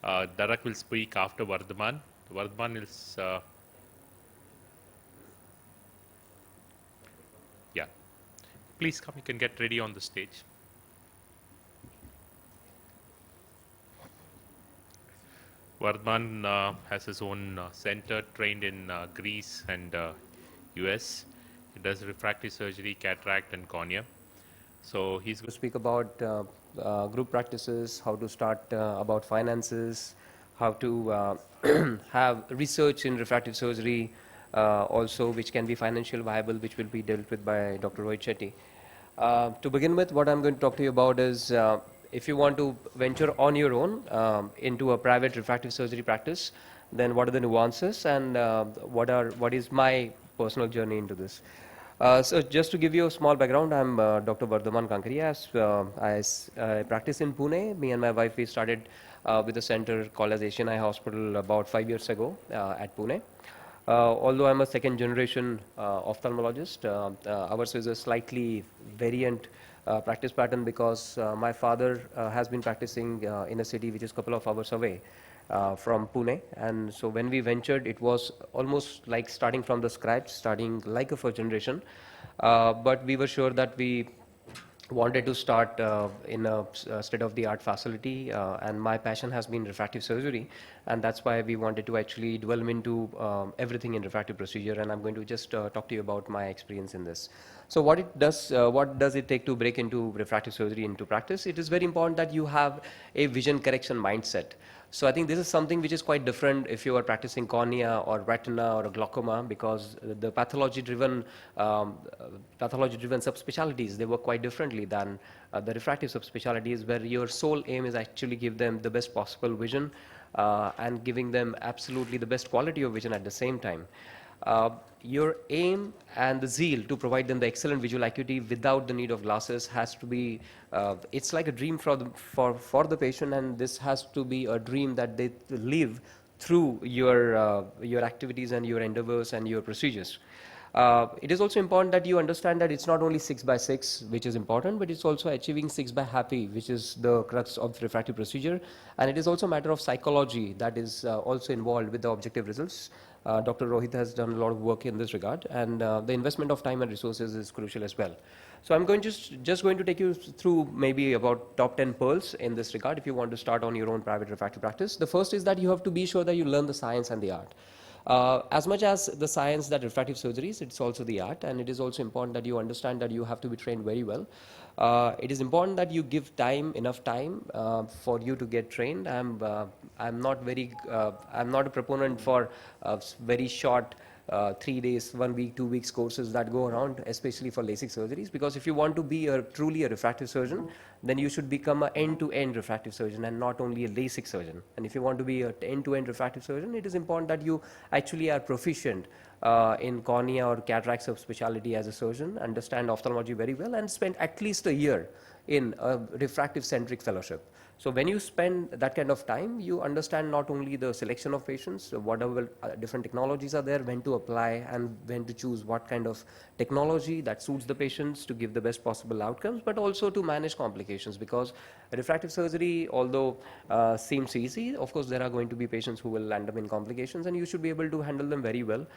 Darak will speak after Vardhaman. Vardhaman is, yeah. Please come, you can get ready on the stage. Vardhaman has his own center, trained in Greece and US. He does refractive surgery, cataract, and cornea. So he's To speak about group practices, how to start about finances, how to have research in refractive surgery, also which can be financial viable, which will be dealt with by Dr. Rohit Shetty. To begin with, what I'm going to talk to you about is if you want to venture on your own into a private refractive surgery practice, then what are the nuances and what is my personal journey into this. So just to give you a small background, I'm Dr. Vardhaman Kankaria. I practice in Pune. Me and my wife, we started with a center called as Asian Eye Hospital about 5 years ago at Pune. Although I'm a second generation ophthalmologist, ours is a slightly variant practice pattern because my father has been practicing in a city which is a couple of hours away from Pune. And so when we ventured, it was almost like starting from the scratch, starting like a first generation. But we were sure that we wanted to start in a state-of-the-art facility, and my passion has been refractive surgery, and that's why we wanted to actually delve into everything in refractive procedure. And I'm going to just talk to you about my experience in this. So what does it take to break into refractive surgery into practice? It is very important that you have a vision correction mindset. So I think this is something which is quite different if you are practicing cornea or retina or glaucoma, because the pathology-driven subspecialties, they work quite differently than the refractive subspecialties, where your sole aim is actually give them the best possible vision and giving them absolutely the best quality of vision at the same time. Your aim and the zeal to provide them the excellent visual acuity without the need of glasses has to be, it's like a dream for the patient, and this has to be a dream that they live through your activities and your endeavors and your procedures. It is also important that you understand that it's not only 6 by 6 which is important, but it's also achieving 6 by happy, which is the crux of the refractive procedure. And it is also a matter of psychology that is also involved with the objective results. Dr. Rohit has done a lot of work in this regard, and the investment of time and resources is crucial as well. So I'm going just going to take you through maybe about top 10 pearls in this regard if you want to start on your own private refractive practice. The first is that you have to be sure that you learn the science and the art. As much as the science that refractive surgeries, it's also the art, and it is also important that you understand that you have to be trained very well. It is important that you give enough time for you to get trained. I'm not a proponent for very short 3 days, 1 week, 2 weeks courses that go around, especially for LASIK surgeries. Because if you want to be truly a refractive surgeon, then you should become an end-to-end refractive surgeon and not only a LASIK surgeon. And if you want to be an end-to-end refractive surgeon, it is important that you actually are proficient in cornea or cataract subspecialty as a surgeon, understand ophthalmology very well, and spend at least a year in a refractive centric fellowship. So when you spend that kind of time, you understand not only the selection of patients, whatever different technologies are there, when to apply and when to choose what kind of technology that suits the patients to give the best possible outcomes, but also to manage complications. Because refractive surgery, although seems easy, of course there are going to be patients who will end up in complications, and you should be able to handle them very well,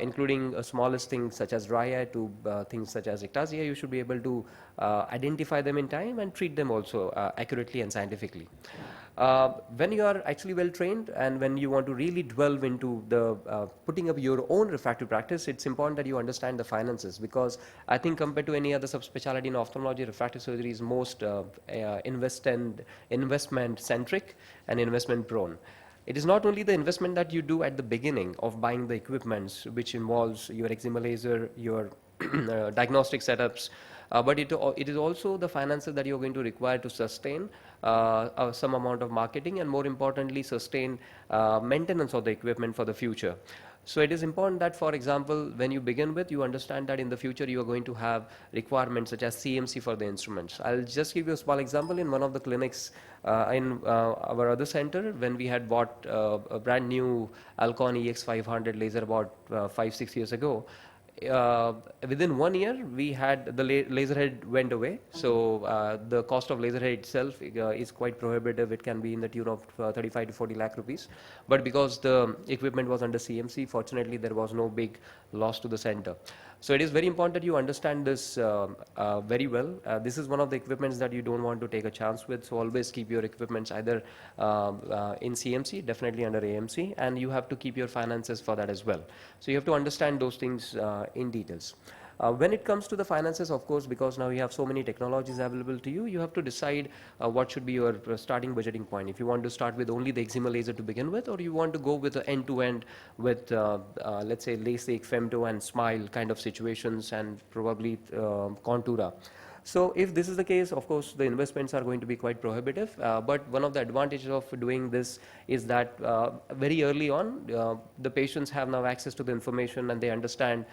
including smallest things such as dry eye to things such as ectasia. You should be able to identify them in time and treat them also accurately and scientifically. When you are actually well trained and when you want to really delve into the putting up your own refractive practice, it's important that you understand the finances, because I think compared to any other subspecialty in ophthalmology, refractive surgery is most investment centric and investment prone. It is not only the investment that you do at the beginning of buying the equipments, which involves your excimer laser, your diagnostic setups, but it is also the finances that you're going to require to sustain some amount of marketing, and more importantly, sustain maintenance of the equipment for the future. So it is important that, for example, when you begin with, you understand that in the future you are going to have requirements such as CMC for the instruments. I'll just give you a small example. In one of the clinics in our other center, when we had bought a brand new Alcon EX500 laser about 5-6 years ago, uh, within 1 year, we had the laser head went away. So the cost of laser head itself is quite prohibitive. It can be in the tune of 35 to 40 lakh rupees. But because the equipment was under CMC, fortunately, there was no big loss to the center. So it is very important that you understand this very well. This is one of the equipments that you don't want to take a chance with. So always keep your equipments either in CMC, definitely under AMC, and you have to keep your finances for that as well. So you have to understand those things in details. When it comes to the finances, of course, because now you have so many technologies available to you, you have to decide what should be your starting budgeting point. If you want to start with only the eczema laser to begin with, or you want to go with an end-to-end with, let's say, LASIK, femto, and SMILE kind of situations, and probably Contura. So if this is the case, of course, the investments are going to be quite prohibitive. But one of the advantages of doing this is that very early on, the patients have now access to the information, and they understand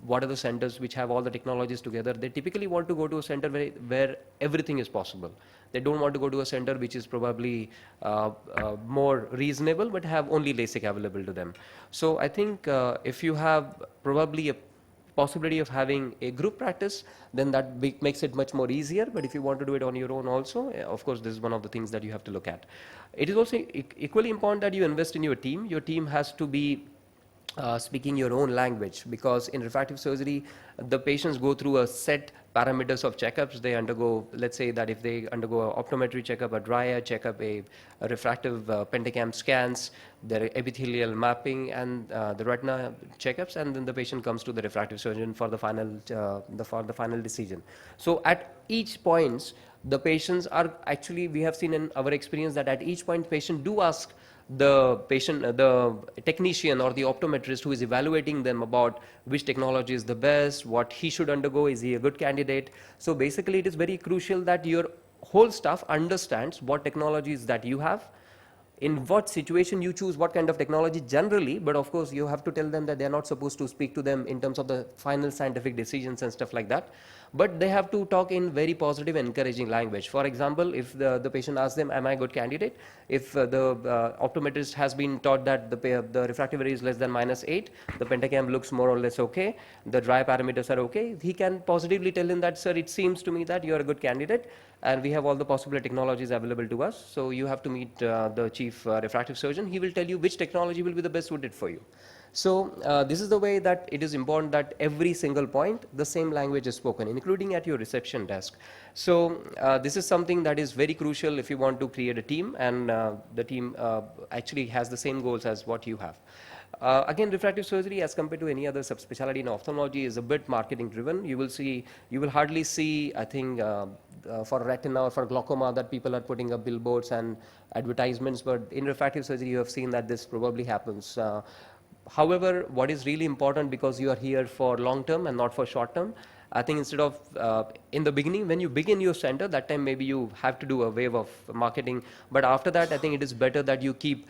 what are the centers which have all the technologies together. They typically want to go to a center where everything is possible. They don't want to go to a center which is probably more reasonable but have only LASIK available to them. So I think if you have probably a possibility of having a group practice, then that makes it much more easier. But if you want to do it on your own also, of course, this is one of the things that you have to look at. It is also equally important that you invest in your team. Your team has to be speaking your own language, because in refractive surgery, the patients go through a set parameters of checkups. They undergo, let's say that if they undergo an optometry checkup, a dry eye checkup, a refractive pentacam scans, their epithelial mapping, and the retina checkups, and then the patient comes to the refractive surgeon for the final decision. So at each points, the patients are actually, we have seen in our experience that at each point, patient do ask the patient, the technician or the optometrist who is evaluating them about which technology is the best, what he should undergo, is he a good candidate. So basically, it is very crucial that your whole staff understands what technologies that you have, in what situation you choose what kind of technology generally, but of course you have to tell them that they are not supposed to speak to them in terms of the final scientific decisions and stuff like that. But they have to talk in very positive and encouraging language. For example, if the patient asks them, am I a good candidate? If the optometrist has been taught that the refractive area is less than -8, the pentacam looks more or less okay, the dry parameters are okay, he can positively tell him that, sir, it seems to me that you are a good candidate, and we have all the possible technologies available to us. So you have to meet the chief refractive surgeon. He will tell you which technology will be the best suited for you. So this is the way that it is important that every single point, the same language is spoken, including at your reception desk. So this is something that is very crucial if you want to create a team, and the team actually has the same goals as what you have. Again, refractive surgery, as compared to any other subspecialty in ophthalmology, is a bit marketing driven. You will hardly see, I think, for retina or for glaucoma, that people are putting up billboards and advertisements. But in refractive surgery, you have seen that this probably happens. However, what is really important, because you are here for long term and not for short term, I think instead of in the beginning, when you begin your center, that time maybe you have to do a wave of marketing. But after that, I think it is better that you keep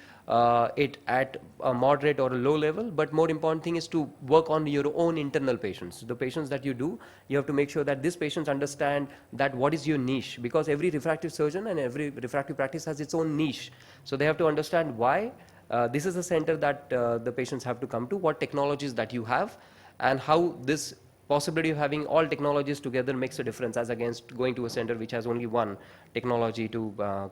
it at a moderate or a low level. But more important thing is to work on your own internal patients. The patients that you do, you have to make sure that these patients understand that what is your niche, because every refractive surgeon and every refractive practice has its own niche. So they have to understand why this is a center that the patients have to come to, what technologies that you have, and how this possibility of having all technologies together makes a difference as against going to a center which has only one technology to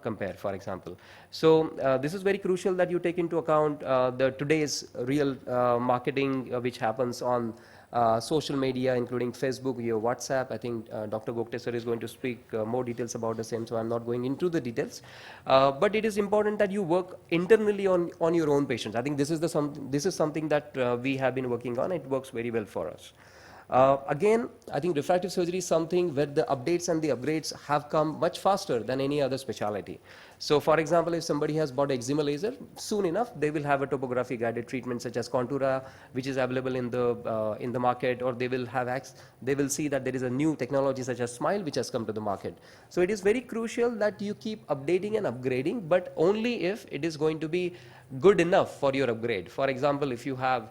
compare, for example. So this is very crucial that you take into account today's real marketing which happens on social media, including Facebook, your WhatsApp. I think Dr. Gokte sir is going to speak more details about the same, so I'm not going into the details. But it is important that you work internally on your own patients. I think this is something that we have been working on. It works very well for us. Again, I think refractive surgery is something where the updates and the upgrades have come much faster than any other specialty. So for example, if somebody has bought eczema laser, soon enough they will have a topography guided treatment such as Contura, which is available in the market, or they will see that there is a new technology such as SMILE which has come to the market. So it is very crucial that you keep updating and upgrading, but only if it is going to be good enough for your upgrade. For example, if you have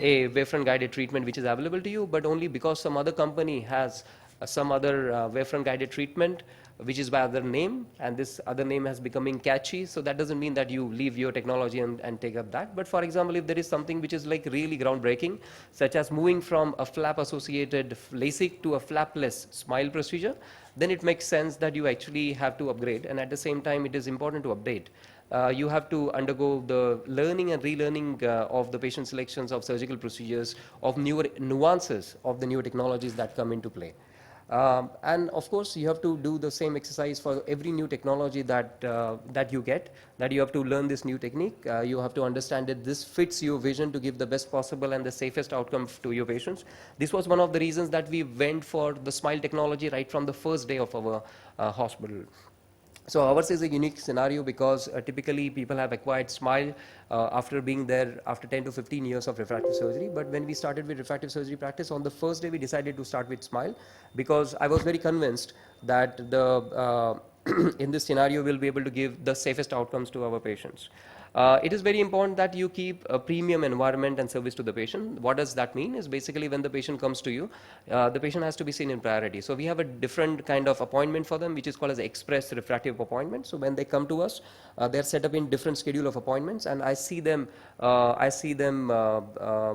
a wavefront guided treatment which is available to you, but only because some other company has some other wavefront guided treatment, which is by other name, and this other name has becoming catchy. So that doesn't mean that you leave your technology and take up that. But for example, if there is something which is like really groundbreaking, such as moving from a flap associated LASIK to a flapless smile procedure, then it makes sense that you actually have to upgrade, and at the same time it is important to update. You have to undergo the learning and relearning of the patient selections of surgical procedures, of newer nuances of the newer technologies that come into play. And of course, you have to do the same exercise for every new technology that you get, that you have to learn this new technique. You have to understand that this fits your vision to give the best possible and the safest outcome to your patients. This was one of the reasons that we went for the smile technology right from the first day of our hospital. So ours is a unique scenario because typically people have acquired smile after being there after 10 to 15 years of refractive surgery. But when we started with refractive surgery practice, on the first day we decided to start with smile because I was very convinced that in this scenario we'll be able to give the safest outcomes to our patients. It is very important that you keep a premium environment and service to the patient. What does that mean? Is basically when the patient comes to you, the patient has to be seen in priority. So we have a different kind of appointment for them, which is called as express refractive appointment. So when they come to us, they're set up in different schedule of appointments, and I see them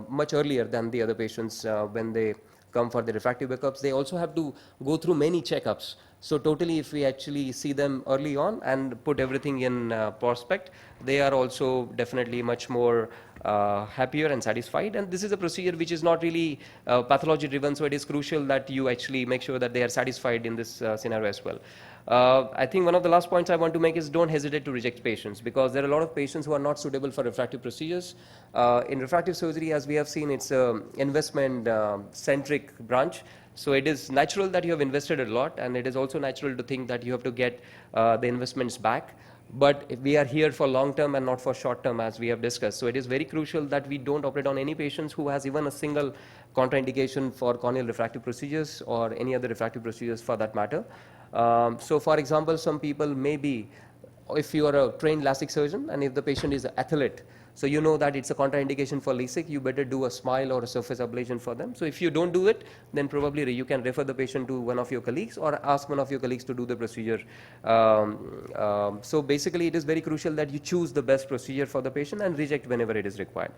much earlier than the other patients when they come for the refractive workups. They also have to go through many checkups. So totally, if we actually see them early on and put everything in prospect, they are also definitely much more happier and satisfied. And this is a procedure which is not really pathology driven, so it is crucial that you actually make sure that they are satisfied in this scenario as well. I think one of the last points I want to make is don't hesitate to reject patients, because there are a lot of patients who are not suitable for refractive procedures. In refractive surgery, as we have seen, it's an investment centric branch. So it is natural that you have invested a lot, and it is also natural to think that you have to get the investments back. But if we are here for long term and not for short term, as we have discussed. So it is very crucial that we don't operate on any patients who has even a single contraindication for corneal refractive procedures or any other refractive procedures for that matter. So for example, some people may be, if you are a trained LASIK surgeon and if the patient is an athlete, so you know that it's a contraindication for LASIK, you better do a smile or a surface ablation for them. So if you don't do it, then probably you can refer the patient to one of your colleagues or ask one of your colleagues to do the procedure. So basically it is very crucial that you choose the best procedure for the patient and reject whenever it is required.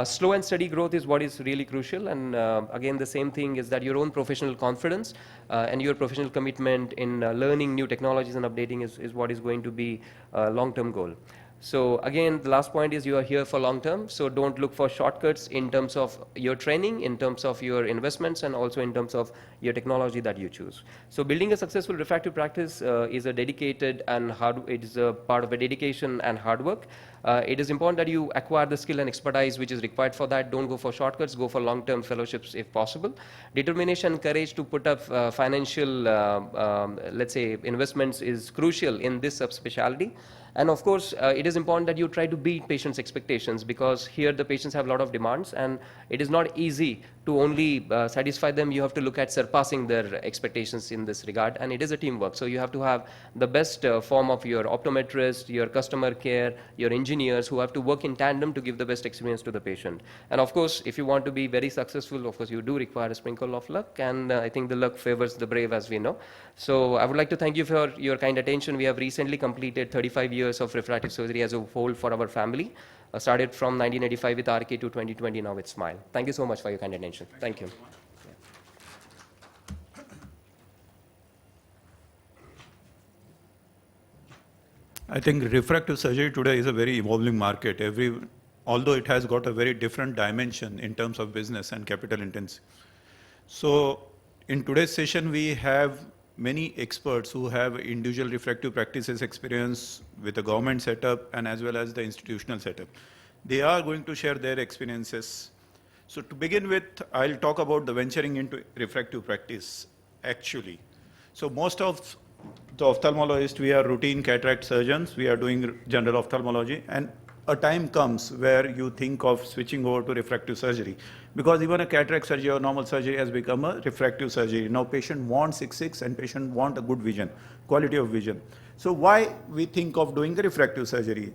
Slow and steady growth is what is really crucial, and again the same thing is that your own professional confidence and your professional commitment in learning new technologies and updating is what is going to be a long-term goal. So again, the last point is you are here for long term, so don't look for shortcuts in terms of your training, in terms of your investments, and also in terms of your technology that you choose. So building a successful refractive practice is a dedicated and it is a part of a dedication and hard work. It is important that you acquire the skill and expertise which is required for that. Don't go for shortcuts, go for long-term fellowships if possible. Determination and courage to put up financial, let's say, investments is crucial in this subspecialty. And of course, it is important that you try to beat patients' expectations, because here the patients have a lot of demands and it is not easy to only satisfy them. You have to look at surpassing their expectations in this regard, and it is a teamwork. So you have to have the best form of your optometrist, your customer care, your engineers who have to work in tandem to give the best experience to the patient. And of course, if you want to be very successful, of course, you do require a sprinkle of luck, and I think the luck favors the brave, as we know. So I would like to thank you for your kind attention. We have recently completed 35 years of refractive surgery as a whole for our family. Started from 1985 with RK to 2020 now with Smile. Thank you so much for your kind attention. Thank you. I think refractive surgery today is a very evolving market. Although it has got a very different dimension in terms of business and capital intensity. So in today's session, we have many experts who have individual refractive practices experience with the government setup and as well as the institutional setup. They are going to share their experiences. So to begin with, I'll talk about the venturing into refractive practice actually. So most of the ophthalmologists, we are routine cataract surgeons, we are doing general ophthalmology, and a time comes where you think of switching over to refractive surgery, because even a cataract surgery or normal surgery has become a refractive surgery. Now patient wants 6/6 and patient want a good vision, quality of vision. So why we think of doing the refractive surgery?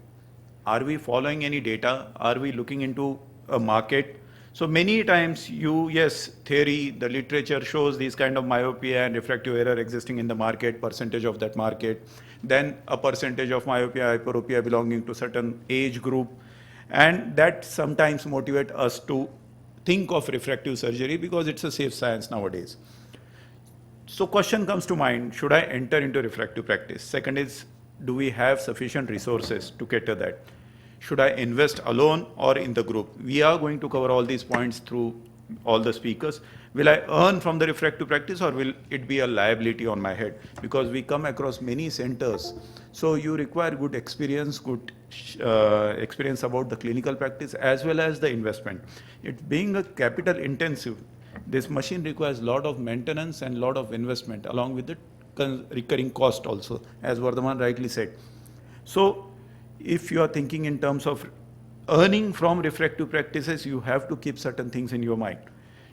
Are we following any data? Are we looking into a market? So many times yes, theory, the literature shows these kind of myopia and refractive error existing in the market, percentage of that market, then a percentage of myopia, hyperopia belonging to certain age group, and that sometimes motivate us to think of refractive surgery because it's a safe science nowadays. So question comes to mind, should I enter into refractive practice? Second is, do we have sufficient resources to cater that? Should I invest alone or in the group? We are going to cover all these points through all the speakers. Will I earn from the refractive practice or will it be a liability on my head? Because we come across many centers. So you require good experience, experience about the clinical practice as well as the investment. It being a capital intensive, this machine requires a lot of maintenance and a lot of investment along with the recurring cost also, as Vardhaman rightly said. So if you are thinking in terms of earning from refractive practices, you have to keep certain things in your mind.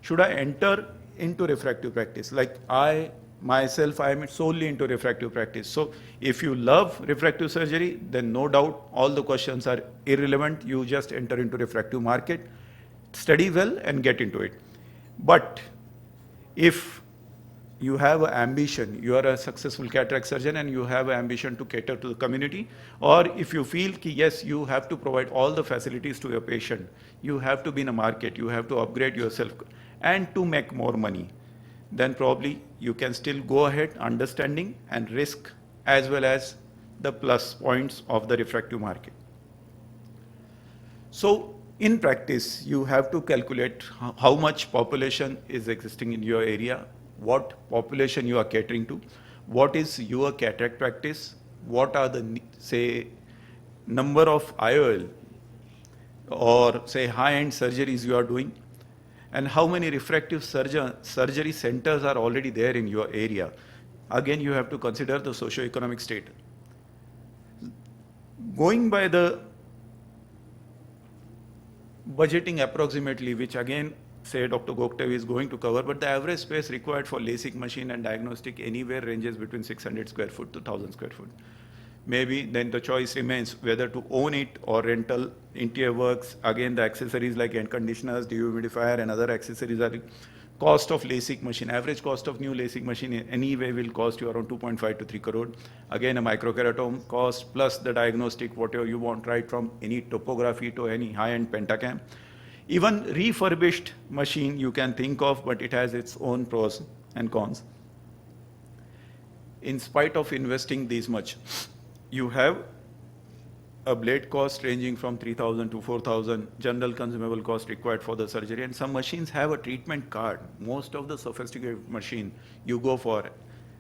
Should I enter into refractive practice? Like I am solely into refractive practice. So if you love refractive surgery, then no doubt all the questions are irrelevant. You just enter into refractive market, study well and get into it. But if you have an ambition, you are a successful cataract surgeon and you have an ambition to cater to the community, or if you feel that yes, you have to provide all the facilities to your patient, you have to be in a market, you have to upgrade yourself and to make more money, then probably you can still go ahead understanding and risk as well as the plus points of the refractive market. So in practice, you have to calculate how much population is existing in your area, what population you are catering to, what is your cataract practice, what are the, say, number of IOL or say high-end surgeries you are doing, and how many refractive surgery centers are already there in your area. Again, you have to consider the socio-economic state. Going by the budgeting approximately, which again, say Dr. Goktev is going to cover, but the average space required for LASIK machine and diagnostic anywhere ranges between 600 square foot to 1000 square foot. Maybe then the choice remains whether to own it or rental. Interior works, again the accessories like air conditioners, dehumidifier and other accessories are cost of LASIK machine. Average cost of new LASIK machine anyway will cost you around 2.5 to 3 crore. Again a microkeratome cost plus the diagnostic, whatever you want, right from any topography to any high-end pentacam. Even refurbished machine you can think of, but it has its own pros and cons. In spite of investing this much, you have a blade cost ranging from 3,000 to 4,000, general consumable cost required for the surgery, and some machines have a treatment card. Most of the sophisticated machine you go for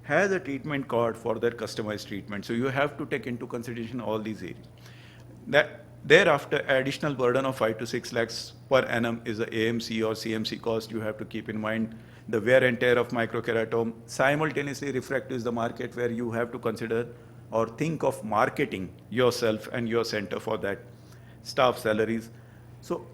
has a treatment card for their customized treatment. So you have to take into consideration all these areas. Thereafter, additional burden of 5 to 6 lakhs per annum is the AMC or CMC cost. You have to keep in mind the wear and tear of microkeratome. Simultaneously, refractive is the market where you have to consider or think of marketing yourself and your center for that, staff salaries. So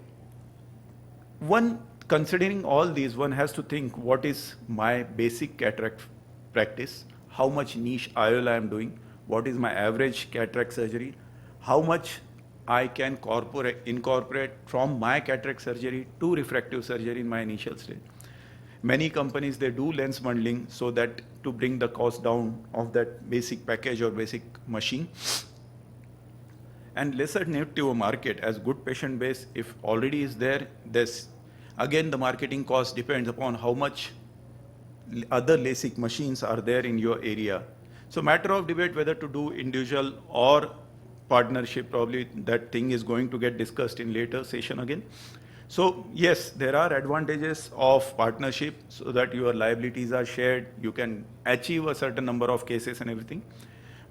considering all these, one has to think what is my basic cataract practice, how much niche IOL I am doing, what is my average cataract surgery, how much I can incorporate from my cataract surgery to refractive surgery in my initial stage. Many companies, they do lens bundling so that to bring the cost down of that basic package or basic machine. And lesser need to a market as good patient base, if already is there, again the marketing cost depends upon how much other LASIK machines are there in your area. So matter of debate whether to do individual or partnership, probably that thing is going to get discussed in later session again. So yes, there are advantages of partnership so that your liabilities are shared, you can achieve a certain number of cases and everything.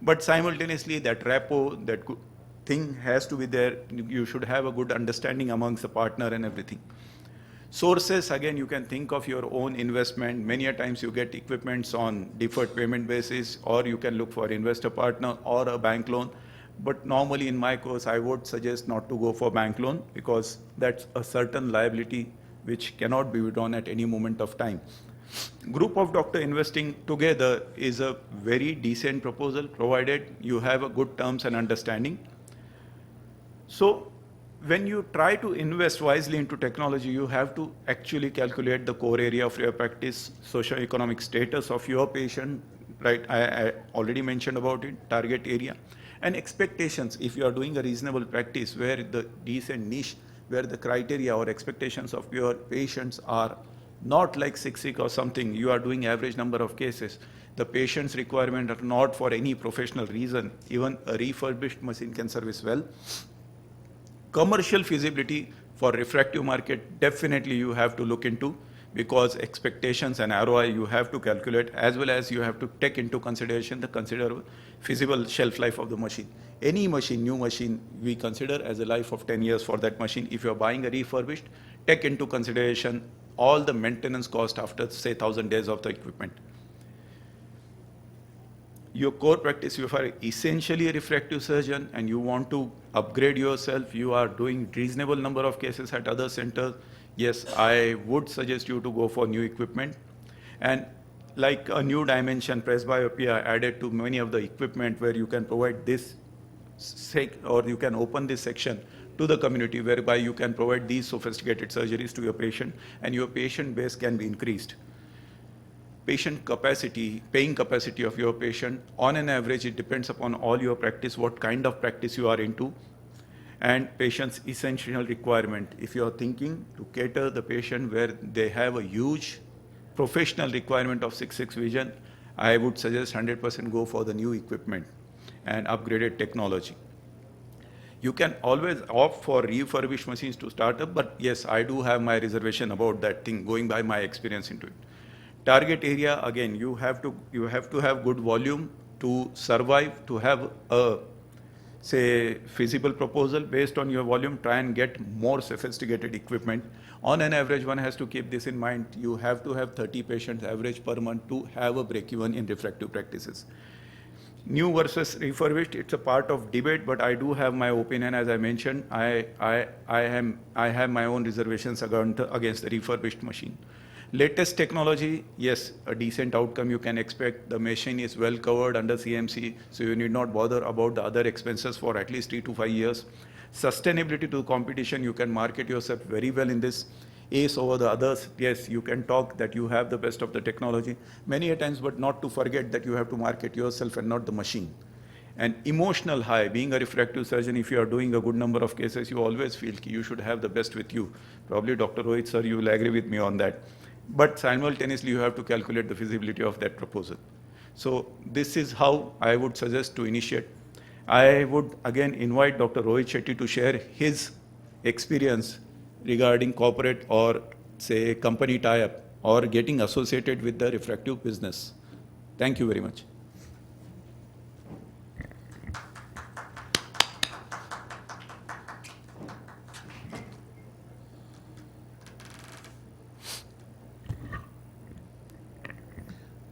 But simultaneously that rapport, that thing has to be there. You should have a good understanding amongst the partner and everything. Sources, again, you can think of your own investment. Many a times you get equipments on deferred payment basis, or you can look for investor partner or a bank loan. But normally in my course, I would suggest not to go for bank loan because that's a certain liability which cannot be withdrawn at any moment of time. Group of doctor investing together is a very decent proposal provided you have a good terms and understanding. So when you try to invest wisely into technology, you have to actually calculate the core area of your practice, socio-economic status of your patient, right? I already mentioned about it, target area, and expectations. If you are doing a reasonable practice where the decent niche, where the criteria or expectations of your patients are not like sick or something, you are doing average number of cases. The patient's requirement are not for any professional reason. Even a refurbished machine can service well. Commercial feasibility for refractive market, definitely you have to look into, because expectations and ROI you have to calculate, as well as you have to take into consideration the considerable feasible shelf life of the machine. Any machine, new machine, we consider as a life of 10 years for that machine. If you are buying a refurbished, take into consideration all the maintenance cost after, say, 1,000 days of the equipment. Your core practice, if you are essentially a refractive surgeon and you want to upgrade yourself, you are doing reasonable number of cases at other centers, yes, I would suggest you to go for new equipment. And like a new dimension, presbyopia added to many of the equipment where you can provide this or you can open this section to the community, whereby you can provide these sophisticated surgeries to your patient, and your patient base can be increased. Patient capacity, paying capacity of your patient, on an average, it depends upon all your practice, what kind of practice you are into, and patient's essential requirement. If you are thinking to cater the patient where they have a huge professional requirement of 6/6 vision, I would suggest 100% go for the new equipment and upgraded technology. You can always opt for refurbished machines to start up, but yes, I do have my reservation about that thing, going by my experience into it. Target area, again, you have to have good volume to survive, to have a, say, feasible proposal. Based on your volume, try and get more sophisticated equipment. On an average, one has to keep this in mind. You have to have 30 patients average per month to have a break-even in refractive practices. New versus refurbished, it's a part of debate, but I do have my opinion. As I mentioned, I have my own reservations against the refurbished machine. Latest technology, yes, a decent outcome you can expect. The machine is well covered under CMC, so you need not bother about the other expenses for at least 3 to 5 years. Sustainability to competition, you can market yourself very well in this. Ace over the others, yes, you can talk that you have the best of the technology many a times, but not to forget that you have to market yourself and not the machine. And emotional high, being a refractive surgeon, if you are doing a good number of cases, you always feel you should have the best with you. Probably Dr. Rohit sir, you will agree with me on that. But simultaneously, you have to calculate the feasibility of that proposal. So this is how I would suggest to initiate. I would again invite Dr. Rohit Shetty to share his experience regarding corporate or, say, company tie-up or getting associated with the refractive business. Thank you very much.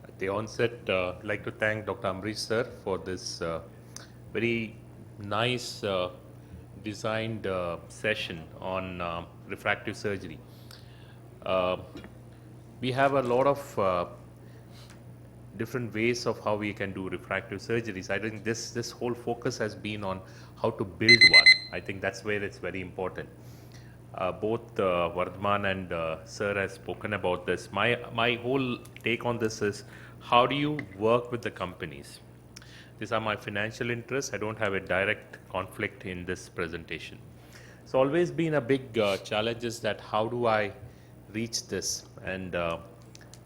At the onset, I'd like to thank Dr. Amrish sir for this very nice designed session on refractive surgery. We have a lot of different ways of how we can do refractive surgeries. I think this whole focus has been on how to build one. I think that's where it's very important. Both Vardhman and sir has spoken about this. My whole take on this is, how do you work with the companies? These are my financial interests. I don't have a direct conflict in this presentation. It's always been a big challenge is that how do I reach this? And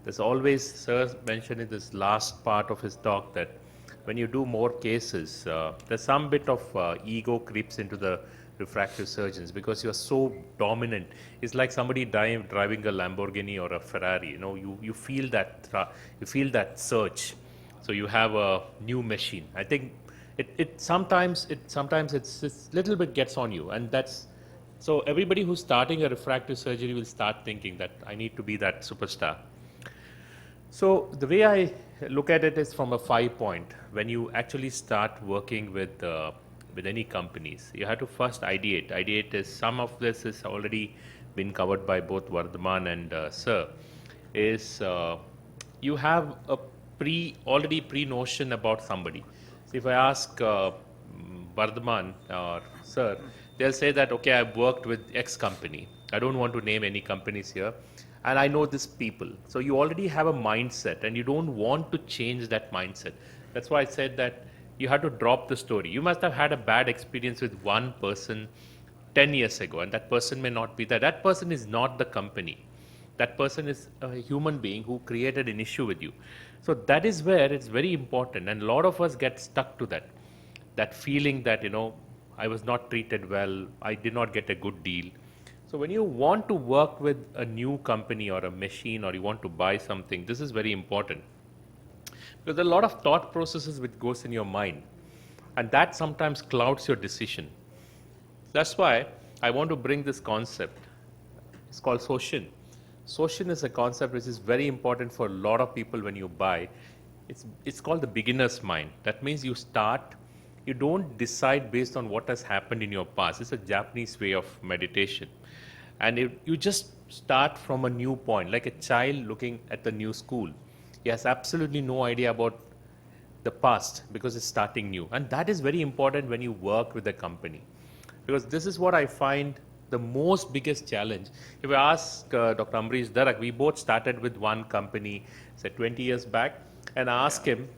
there's always, sir mentioned in this last part of his talk that when you do more cases, there's some bit of ego creeps into the refractive surgeons because you're so dominant. It's like somebody driving a Lamborghini or a Ferrari. You know, you feel that surge. So you have a new machine. I think it sometimes it's little bit gets on you, and that's so everybody who's starting a refractive surgery will start thinking that I need to be that superstar. So the way I look at it is from a 5-point. When you actually start working with any companies, you have to first ideate. Ideate is, some of this is already been covered by both Vardhman and sir, is you have a pre-notion about somebody. So if I ask Vardhaman or Sir, they'll say that, okay, I've worked with X company. I don't want to name any companies here. And I know these people. So you already have a mindset and you don't want to change that mindset. That's why I said that you have to drop the story. You must have had a bad experience with one person 10 years ago, and that person may not be there. That person is not the company. That person is a human being who created an issue with you. So that is where it's very important, and a lot of us get stuck to that feeling that, I was not treated well, I did not get a good deal. So when you want to work with a new company or a machine, or you want to buy something, this is very important. Because there are a lot of thought processes which goes in your mind, and that sometimes clouds your decision. That's why I want to bring this concept. It's called Socin. Socin is a concept which is very important for a lot of people when you buy. It's called the beginner's mind. That means you don't decide based on what has happened in your past. It's a Japanese way of meditation. And you just start from a new point, like a child looking at the new school. He has absolutely no idea about the past because it's starting new. And that is very important when you work with a company. Because this is what I find the most biggest challenge. If I ask Dr. Ambrish Darak, we both started with one company, say 20 years back, and I asked him,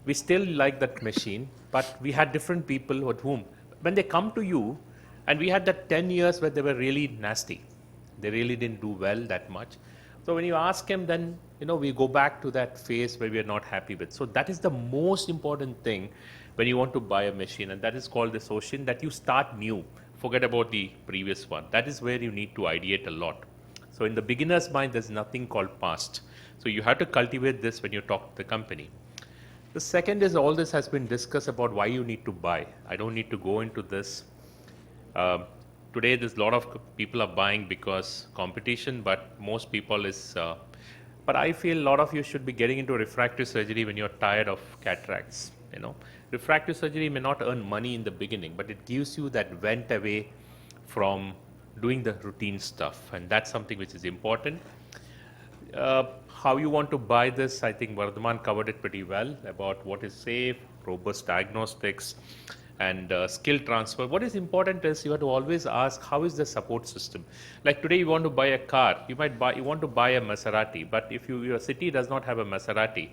we still like that machine, but we had different people with whom, when they come to you, and we had that 10 years where they were really nasty. They really didn't do well that much. So when you ask him, then, we go back to that phase where we are not happy with. So that is the most important thing when you want to buy a machine, and that is called the Socin, that you start new. Forget about the previous one. That is where you need to ideate a lot. So in the beginner's mind, there's nothing called past. So you have to cultivate this when you talk to the company. The second is, all this has been discussed about why you need to buy. I don't need to go into this. Today, there's a lot of people are buying because competition, but most people is. But I feel a lot of you should be getting into refractive surgery when you're tired of cataracts. Refractive surgery may not earn money in the beginning, but it gives you that vent away from doing the routine stuff, and that's something which is important. How you want to buy this, I think Vardhaman covered it pretty well about what is safe, robust diagnostics, and skill transfer. What is important is you have to always ask, how is the support system? Like today, you want to buy a car, you want to buy a Maserati, but if your city does not have a Maserati,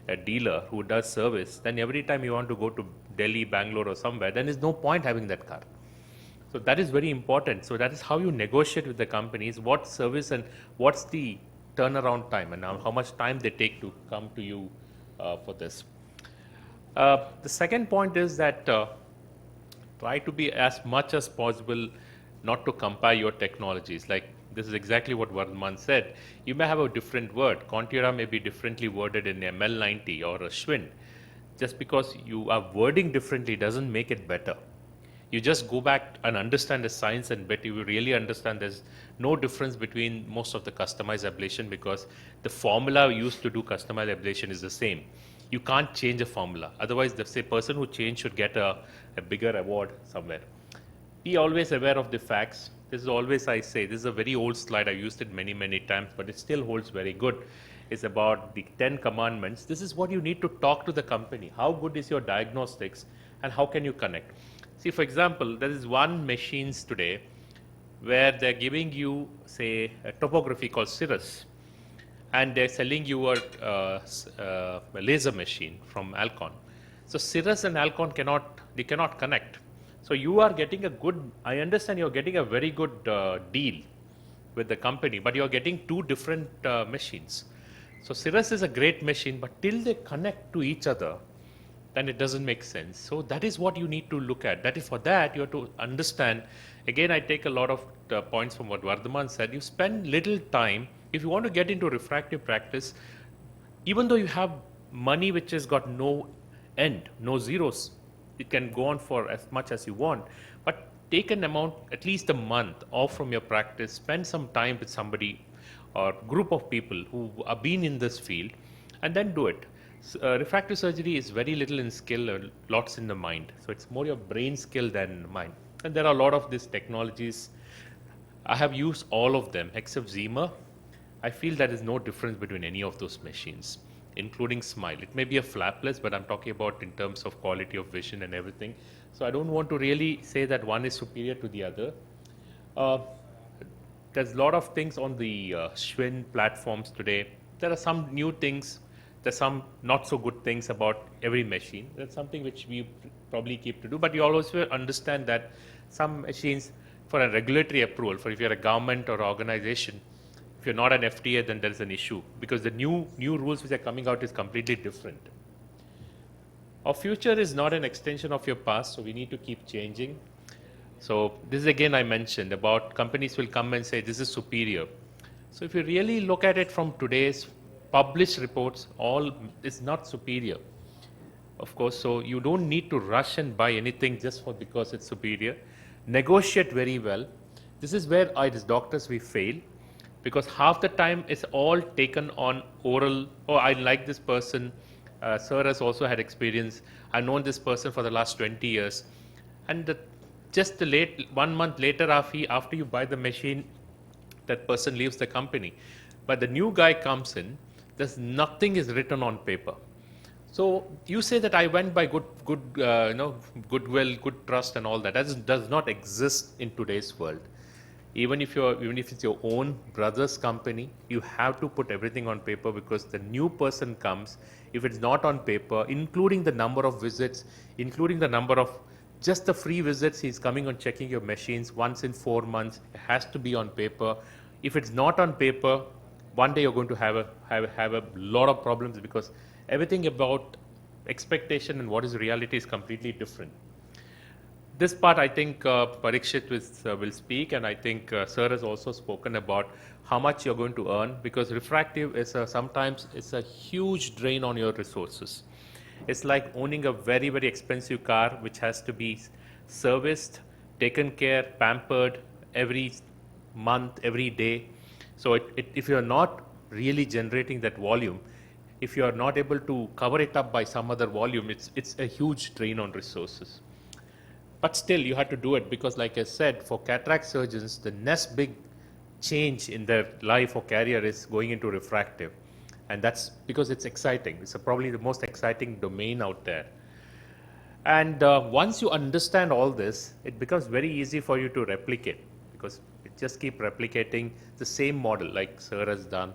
a dealer who does service, then every time you want to go to Delhi, Bangalore or somewhere, then there's no point having that car. So that is very important. So that is how you negotiate with the companies, what service and what's the turnaround time, and how much time they take to come to you for this. The second point is that try to be as much as possible not to compare your technologies. Like this is exactly what Vardhaman said. You may have a different word. Contura may be differently worded in ML90 or a Schwinn. Just because you are wording differently doesn't make it better. You just go back and understand the science, and bet you will really understand there's no difference between most of the customized ablation, because the formula used to do customized ablation is the same. You can't change a formula. Otherwise, the person who changed should get a bigger award somewhere. Be always aware of the facts. This is always I say, this is a very old slide. I used it many, many times, but it still holds very good. It's about the 10 commandments. This is what you need to talk to the company. How good is your diagnostics, and how can you connect? See, for example, there is one machines today where they're giving you, say, a topography called Cirrus, and they're selling you a laser machine from Alcon. So Cirrus and Alcon cannot connect. So you are getting I understand you're getting a very good deal with the company, but you're getting two different machines. So Cirrus is a great machine, but till they connect to each other, then it doesn't make sense. So that is what you need to look at. That is, for that you have to understand. Again, I take a lot of points from what Vardhaman said. You spend little time. If you want to get into refractive practice, even though you have money which has got no end, no zeros, it can go on for as much as you want, but take an amount, at least a month off from your practice, spend some time with somebody or group of people who have been in this field, and then do it. Refractive surgery is very little in skill, lots in the mind. So it's more your brain skill than mind. And there are a lot of these technologies. I have used all of them except Zima. I feel there is no difference between any of those machines, including Smile. It may be a flapless, but I'm talking about in terms of quality of vision and everything. So I don't want to really say that one is superior to the other. Uh, there's a lot of things on the Schwinn platforms today. There are some new things. There's some not so good things about every machine. That's something which we probably keep to do. But you also understand that some machines, for a regulatory approval, for if you're a government or organization, if you're not an FDA, then there is an issue because the new rules which are coming out is completely different. Our future is not an extension of your past, so we need to keep changing. So this is again I mentioned about companies will come and say this is superior. So if you really look at it from today's published reports, all is not superior. Of course, so you don't need to rush and buy anything just for because it's superior. Negotiate very well. This is where as doctors we fail because half the time it's all taken on oral. Oh, I like this person. Sir has also had experience. I've known this person for the last 20 years. And just the 1 month later after you buy the machine, that person leaves the company. But the new guy comes in, there's nothing is written on paper. So you say that I went by goodwill, good trust, and all that. That does not exist in today's world. Even if it's your own brother's company, you have to put everything on paper because the new person comes. If it's not on paper, including the number of visits, including the number of just the free visits, he's coming on checking your machines once in 4 months. It has to be on paper. If it's not on paper, one day you're going to have a lot of problems because everything about expectation and what is reality is completely different. This part, I think Parikshit will speak, and I think Sir has also spoken about how much you're going to earn because refractive is sometimes it's a huge drain on your resources. It's like owning a very, very expensive car which has to be serviced, taken care, pampered every month, every day. So if you're not really generating that volume, if you are not able to cover it up by some other volume, it's a huge drain on resources. But still, you have to do it because, like I said, for cataract surgeons, the next big change in their life or career is going into refractive. And that's because it's exciting. It's probably the most exciting domain out there. And once you understand all this, it becomes very easy for you to replicate because it just keep replicating the same model like Sir has done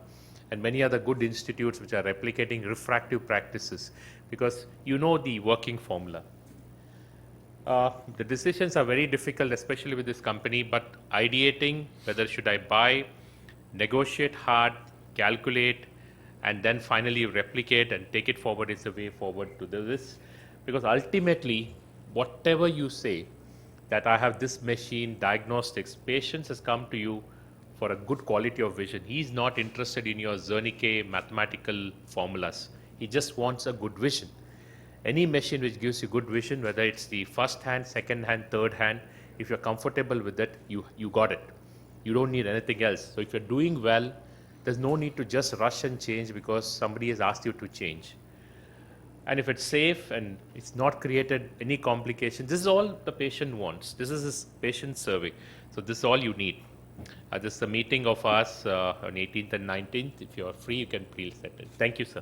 and many other good institutes which are replicating refractive practices because you know the working formula. The decisions are very difficult, especially with this company, but ideating whether should I buy, negotiate hard, calculate, and then finally replicate and take it forward is the way forward to do this. Because ultimately, whatever you say, that I have this machine, diagnostics, patients has come to you for a good quality of vision. He's not interested in your Zernike mathematical formulas. He just wants a good vision. Any machine which gives you good vision, whether it's the first hand, second hand, third hand, if you're comfortable with it, you got it. You don't need anything else. So if you're doing well, there's no need to just rush and change because somebody has asked you to change. And if it's safe and it's not created any complications, this is all the patient wants. This is his patient survey. So this is all you need. This is a meeting of us on 18th and 19th. If you're free, you can please attend. Thank you, sir.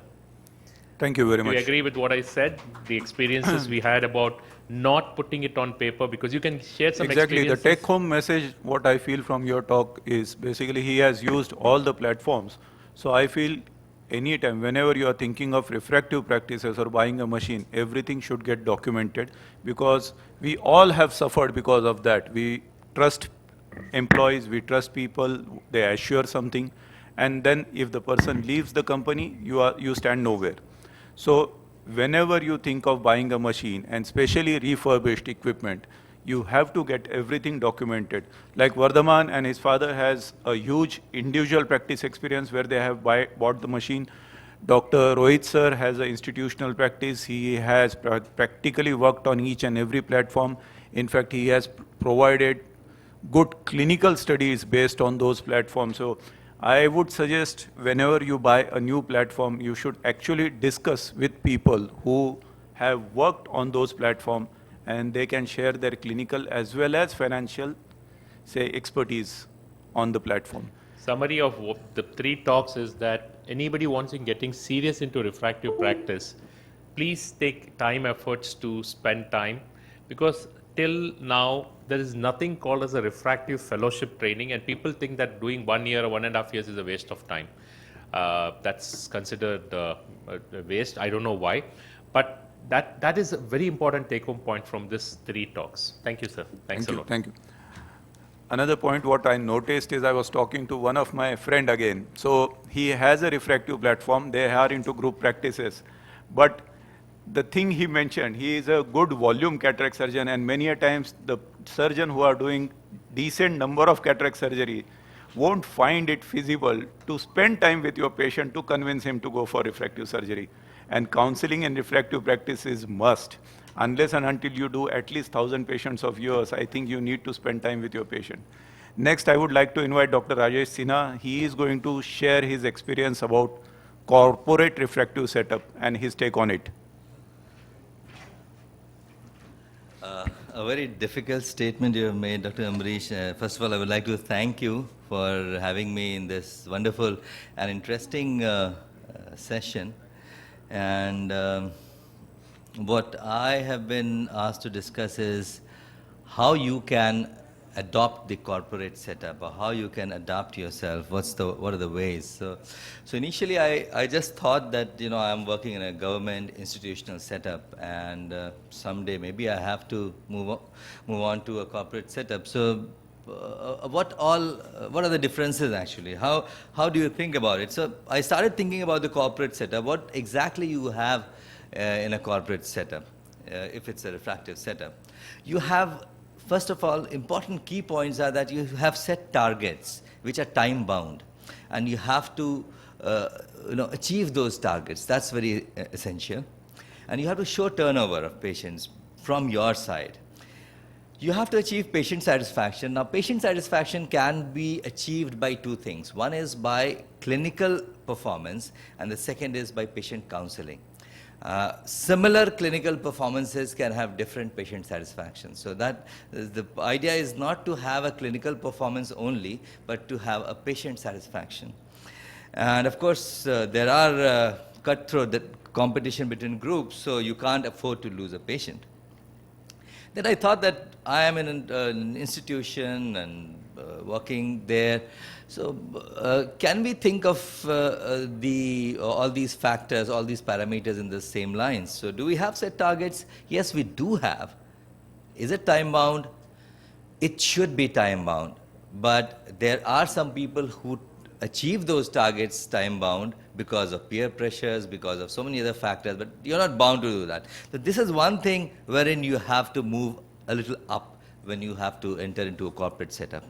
Thank you very Do much. you agree with what I said? The experiences we had about not putting it on paper because you can share some Exactly. The experiences. take-home message, what I feel from your talk is basically he has used all the platforms. So I feel anytime, whenever you are thinking of refractive practices or buying a machine, everything should get documented because we all have suffered because of that. We trust employees, we trust people, they assure something, and then if the person leaves the company, you stand nowhere. So whenever you think of buying a machine, and especially refurbished equipment, you have to get everything documented. Like Vardhaman and his father has a huge individual practice experience where they have bought the machine. Dr. Rohit sir has an institutional practice. He has practically worked on each and every platform. In fact, he has provided good clinical studies based on those platforms. So I would suggest whenever you buy a new platform, you should actually discuss with people who have worked on those platforms and they can share their clinical as well as financial, say, expertise on the platform. Summary of the 3 talks is that anybody wants in getting serious into refractive practice, please take time efforts to spend time, because till now there is nothing called as a refractive fellowship training, and people think that doing 1 year or 1.5 years is a waste of time. That's considered a waste. I don't know why, but that is a very important take-home point from this 3 talks. Thank you, sir. Thanks a lot. Thank you. Another point what I noticed is I was talking to one of my friend again. So he has a refractive platform. They are into group practices. But the thing he mentioned, he is a good volume cataract surgeon, and many a times the surgeon who are doing decent number of cataract surgery won't find it feasible to spend time with your patient to convince him to go for refractive surgery. And counseling and refractive practice is must. Unless and until you do at least 1,000 patients of yours, I think you need to spend time with your patient. Next, I would like to invite Dr. Rajesh Sinha. He is going to share his experience about corporate refractive setup and his take on it. A very difficult statement you have made, Dr. Amrish. First of all, I would like to thank you for having me in this wonderful and interesting session. And what I have been asked to discuss is how you can adopt the corporate setup, or how you can adapt yourself. What are the ways? So initially I just thought that I'm working in a government institutional setup, and someday maybe I have to move on to a corporate setup. So what are the differences actually? How do you think about it? So I started thinking about the corporate setup. What exactly you have in a corporate setup, if it's a refractive setup? You have, first of all, important key points are that you have set targets which are time bound, and you have to achieve those targets. That's very essential. And you have to show turnover of patients from your side. You have to achieve patient satisfaction. Now, patient satisfaction can be achieved by 2 things. One is by clinical performance, and the second is by patient counseling. Similar clinical performances can have different patient satisfaction. So that the idea is not to have a clinical performance only, but to have a patient satisfaction. And of course, there are cutthroat competition between groups, so you can't afford to lose a patient. Then I thought that I am in an institution and working there. So can we think of all these factors, all these parameters in the same lines? So do we have set targets? Yes, we do have. Is it time bound? It should be time bound. But there are some people who achieve those targets time bound because of peer pressures, because of so many other factors, but you're not bound to do that. So this is one thing wherein you have to move a little up when you have to enter into a corporate setup.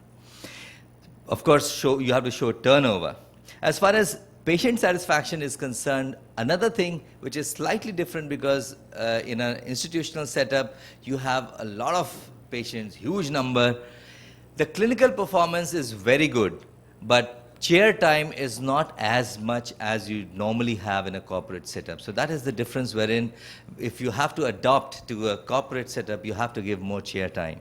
Of course, you have to show turnover. As far as patient satisfaction is concerned, another thing which is slightly different, because in an institutional setup, you have a lot of patients, huge number. The clinical performance is very good, but chair time is not as much as you normally have in a corporate setup. So that is the difference, wherein if you have to adopt to a corporate setup, you have to give more chair time.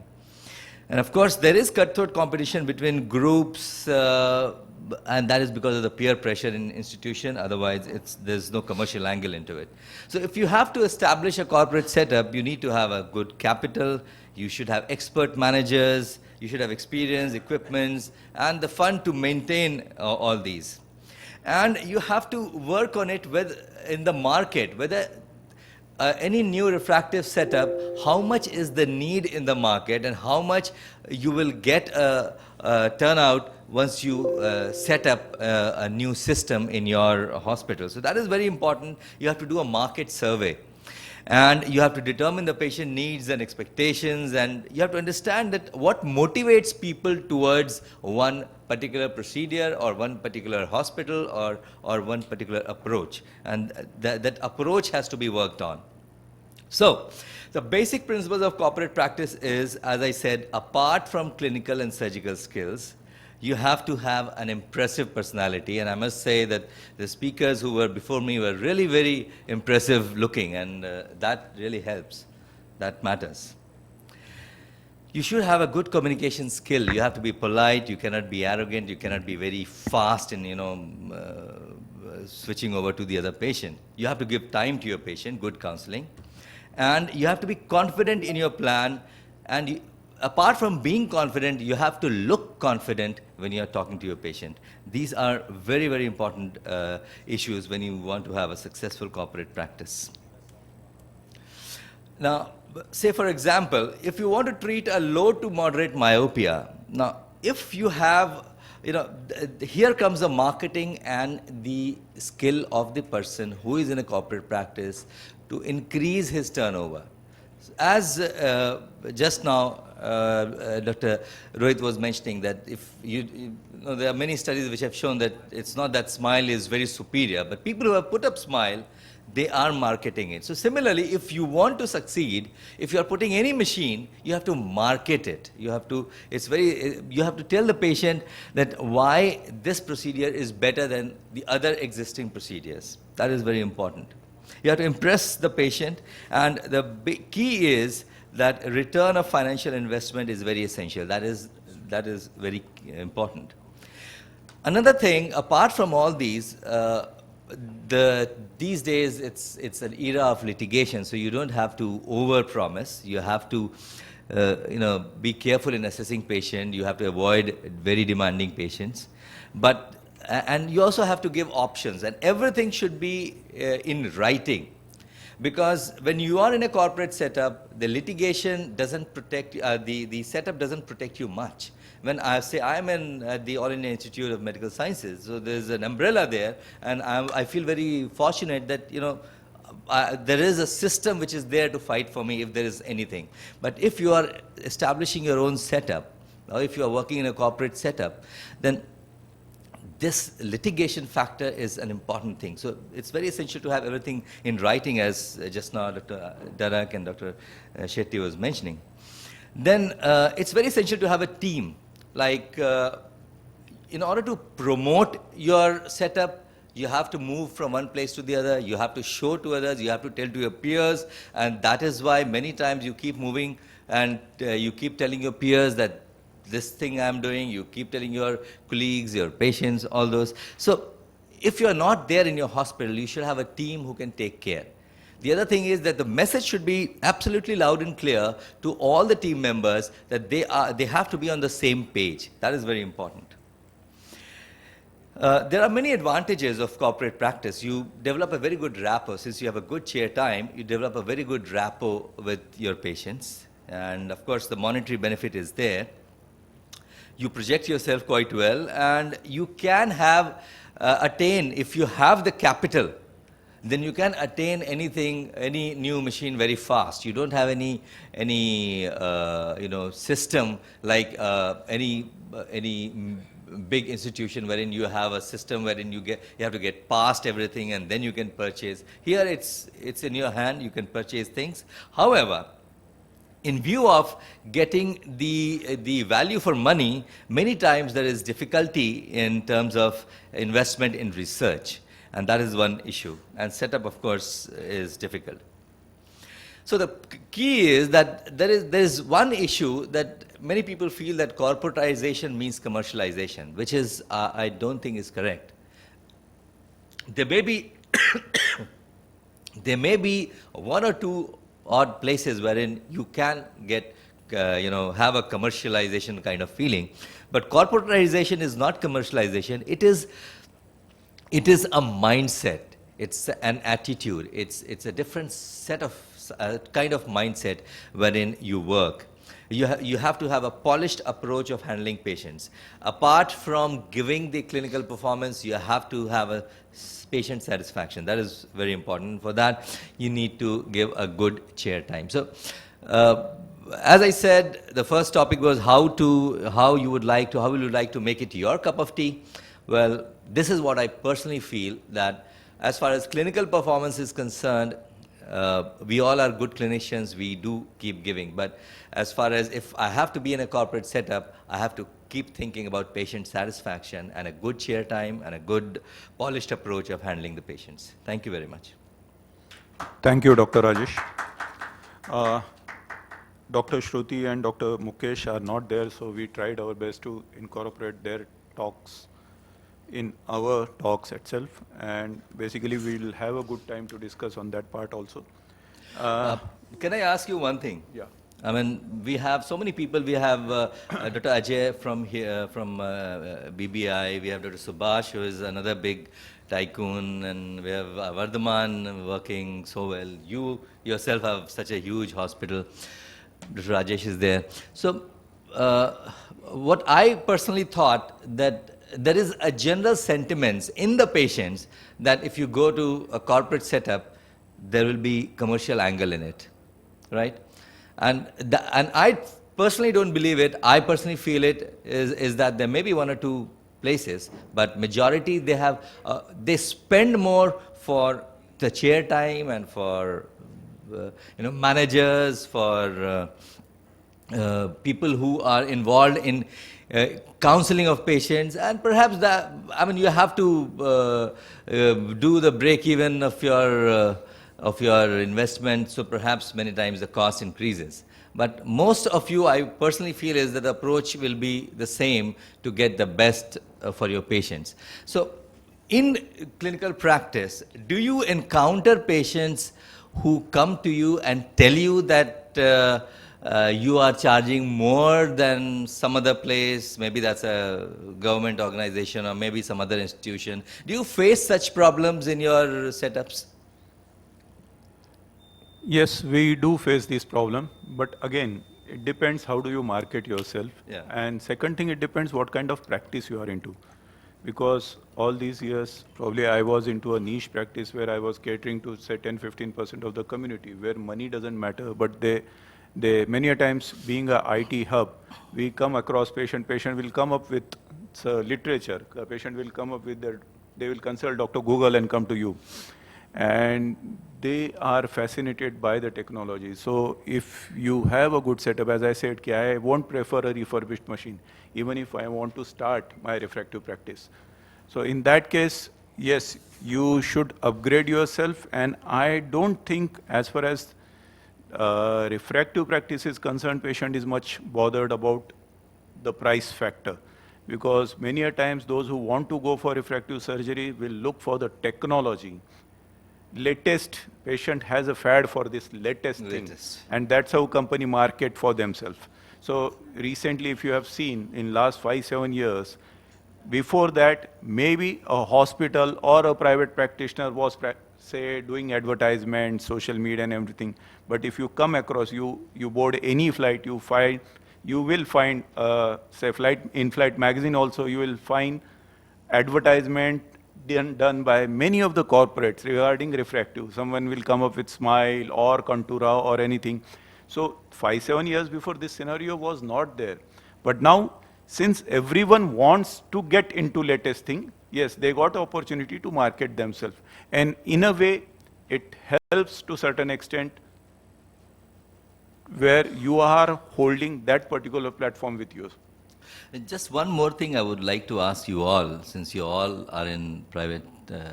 And of course, there is cutthroat competition between groups, and that is because of the peer pressure in institution. Otherwise, there's no commercial angle into it. So if you have to establish a corporate setup, you need to have a good capital. You should have expert managers. You should have experience, equipments, and the fund to maintain all these. And you have to work on it in the market, whether any new refractive setup, how much is the need in the market, and how much you will get a turnout once you set up a new system in your hospital. So that is very important. You have to do a market survey. And you have to determine the patient needs and expectations, and you have to understand that what motivates people towards one particular procedure or one particular hospital or one particular approach. And that approach has to be worked on. So the basic principles of corporate practice is, as I said, apart from clinical and surgical skills, you have to have an impressive personality. And I must say that the speakers who were before me were really very impressive looking, and that really helps. That matters. You should have a good communication skill. You have to be polite. You cannot be arrogant. You cannot be very fast in, switching over to the other patient. You have to give time to your patient, good counseling. And you have to be confident in your plan. And apart from being confident, you have to look confident when you are talking to your patient. These are very, very important issues when you want to have a successful corporate practice. Now, say for example, if you want to treat a low to moderate myopia, now if you have, here comes the marketing and the skill of the person who is in a corporate practice to increase his turnover. As just now, Dr. Rohit was mentioning that if there are many studies which have shown that it's not that Smile is very superior, but people who have put up Smile, they are marketing it. So similarly, if you want to succeed, if you are putting any machine, you have to market it. You have to, you have to tell the patient that why this procedure is better than the other existing procedures. That is very important. You have to impress the patient, and the key is that return of financial investment is very essential. That is very important. Another thing, apart from all these, these days it's an era of litigation, so you don't have to overpromise. You have to be careful in assessing patient. You have to avoid very demanding patients, and you also have to give options, and everything should be in writing. Because when you are in a corporate setup, the litigation doesn't protect, the setup doesn't protect you much. When I say I'm in the All India Institute of Medical Sciences, so there's an umbrella there, and I feel very fortunate that, there is a system which is there to fight for me if there is anything. But if you are establishing your own setup, or if you are working in a corporate setup, then this litigation factor is an important thing. So it's very essential to have everything in writing, as just now Dr. Darak and Dr. Shetty was mentioning. Then it's very essential to have a team. Like, in order to promote your setup, you have to move from one place to the other. You have to show to others. You have to tell to your peers. And that is why many times you keep moving and you keep telling your peers that this thing I'm doing, you keep telling your colleagues, your patients, all those. So if you're not there in your hospital, you should have a team who can take care. The other thing is that the message should be absolutely loud and clear to all the team members that they have to be on the same page. That is very important. There are many advantages of corporate practice. You develop a very good rapport. Since you have a good chair time, you develop a very good rapport with your patients. And of course, the monetary benefit is there. You project yourself quite well, and you can have attain, if you have the capital, then you can attain anything, any new machine very fast. You don't have any system like any big institution wherein you have a system wherein you have to get past everything and then you can purchase. Here it's in your hand. You can purchase things. However, in view of getting the value for money, many times there is difficulty in terms of investment in research. And that is one issue. And setup, of course, is difficult. So the key is that there is one issue that many people feel that corporatization means commercialization, which is, I don't think is correct. There may be, there may be one or two odd places wherein you can get, have a commercialization kind of feeling. But corporatization is not commercialization. It is a mindset. It's an attitude. It's a different set of kind of mindset wherein you work. You have to have a polished approach of handling patients. Apart from giving the clinical performance, you have to have a patient satisfaction. That is very important. For that, you need to give a good chair time. So, as I said, the first topic was how you would like to make it your cup of tea. Well, this is what I personally feel, that as far as clinical performance is concerned, we all are good clinicians, we do keep giving. But as far as if I have to be in a corporate setup, I have to keep thinking about patient satisfaction and a good chair time and a good polished approach of handling the patients. Thank you very much. Thank you, Dr. Rajesh. Dr. Shruti and Dr. Mukesh are not there, so we tried our best to incorporate their talks in our talks itself, and basically we'll have a good time to discuss on that part also. Can I ask you one thing? Yeah. I mean, we have so many people. We have Dr. Ajay from here, from BBI. We have Dr. Subhash, who is another big tycoon, and we have Vardhaman working so well. You yourself have such a huge hospital. Dr. Rajesh is there. So, what I personally thought that there is a general sentiments in the patients that if you go to a corporate setup, there will be commercial angle in it, right? And I personally don't believe it. I personally feel it is that there may be one or two places, but majority they have they spend more for the chair time and for managers, for people who are involved in counseling of patients, and perhaps that, I mean, you have to do the break even of your investment, so perhaps many times the cost increases. But most of you, I personally feel, is that the approach will be the same to get the best for your patients. So in clinical practice, do you encounter patients who come to you and tell you that you are charging more than some other place, maybe that's a government organization or maybe some other institution? Do you face such problems in your setups? Yes, we do face this problem, but again, it depends how do you market yourself. Yeah. And second thing, it depends what kind of practice you are into. Because all these years, probably I was into a niche practice where I was catering to say 10-15% of the community, where money doesn't matter, but they many a times, being a IT hub, we come across patient will come up with literature, the patient will come up with they will consult Dr. Google and come to you. And they are fascinated by the technology. So if you have a good setup, as I said, I won't prefer a refurbished machine, even if I want to start my refractive practice. So in that case, yes, you should upgrade yourself, and I don't think, as far as refractive practice is concerned, patient is much bothered about the price factor, because many a times those who want to go for refractive surgery will look for the technology. Latest, patient has a fad for this latest thing, and that's how company market for themselves. So recently, if you have seen in last 5-7 years, before that, maybe a hospital or a private practitioner was say doing advertisement, social media and everything. But if you come across, you board any flight, you will find, say in-flight magazine also, you will find advertisement done by many of the corporates regarding refractive. Someone will come up with Smile or Contura or anything. So 5-7 years before, this scenario was not there. But now, since everyone wants to get into latest thing, yes, they got the opportunity to market themselves. And in a way, it helps to certain extent where you are holding that particular platform with you. Just one more thing I would like to ask you all, since you all are in private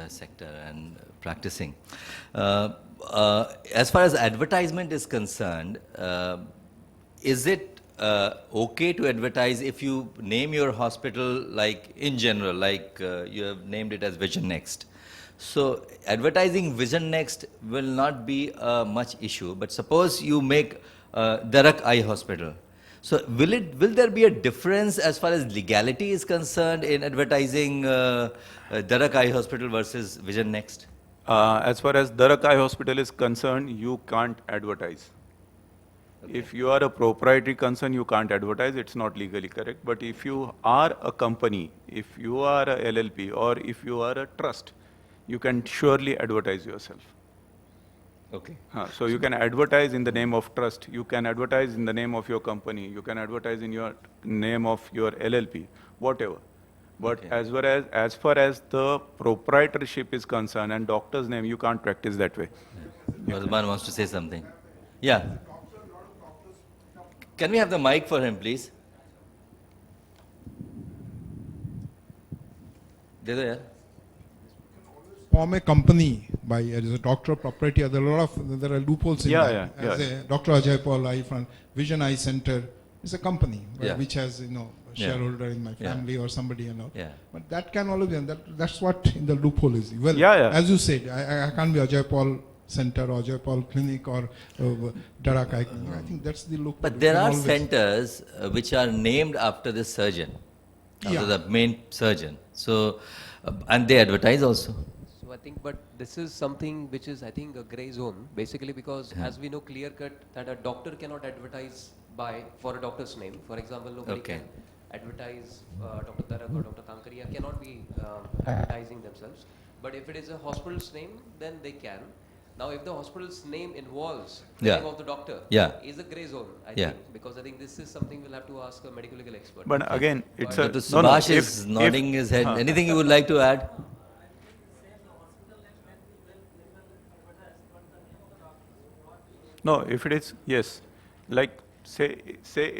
sector and practicing. As far as advertisement is concerned, is it okay to advertise if you name your hospital, like in general, like you have named it as Vision Next? So advertising Vision Next will not be a much issue, but suppose you make Darak Eye Hospital. So will there be a difference as far as legality is concerned in advertising Darak Eye Hospital versus Vision Next? As far as Darak Eye Hospital is concerned, you can't advertise. Okay. If you are a proprietary concern, you can't advertise. It's not legally correct. But if you are a company, if you are a LLP, or if you are a trust, you can surely advertise yourself. Okay. So you can advertise in the name of trust, you can advertise in the name of your company, you can advertise in your name of your LLP, whatever. But Okay. as far as the proprietorship is concerned and doctor's name, you can't practice that way. Vardhaman wants to say something. Yeah. Can we have the mic for him, please? Form a company by as a doctor property. There are loopholes in that. As a Dr. Ajay Paul Eye Front Vision Eye Center is a company which has a shareholder in my family or somebody But that can always be, that's what in the loophole is. Well, as you said, I can't be Ajay Paul center or Jaipal Clinic or Darak Eye Clinic. I think that's the look. But we there can are always- centers which are named after the surgeon, after Yeah. the main surgeon. So, and they advertise also. So I think, but this is something which is, I think, a gray zone, basically because as we know clear cut that a doctor cannot advertise for a doctor's name. For example, nobody Okay. can advertise Dr. Tarak or Dr. Kankaria cannot be advertising themselves. But if it is a hospital's name, then they can. Now, if the hospital's name involves the Yeah. name of the doctor, Yeah. is a gray zone, I Yeah. think, because I think this is something we'll have to ask a medical legal expert. But again, it's a Dr. no, no, Subhash if- is nodding his head. Huh. Anything you would like to add? No, if it is, yes, like say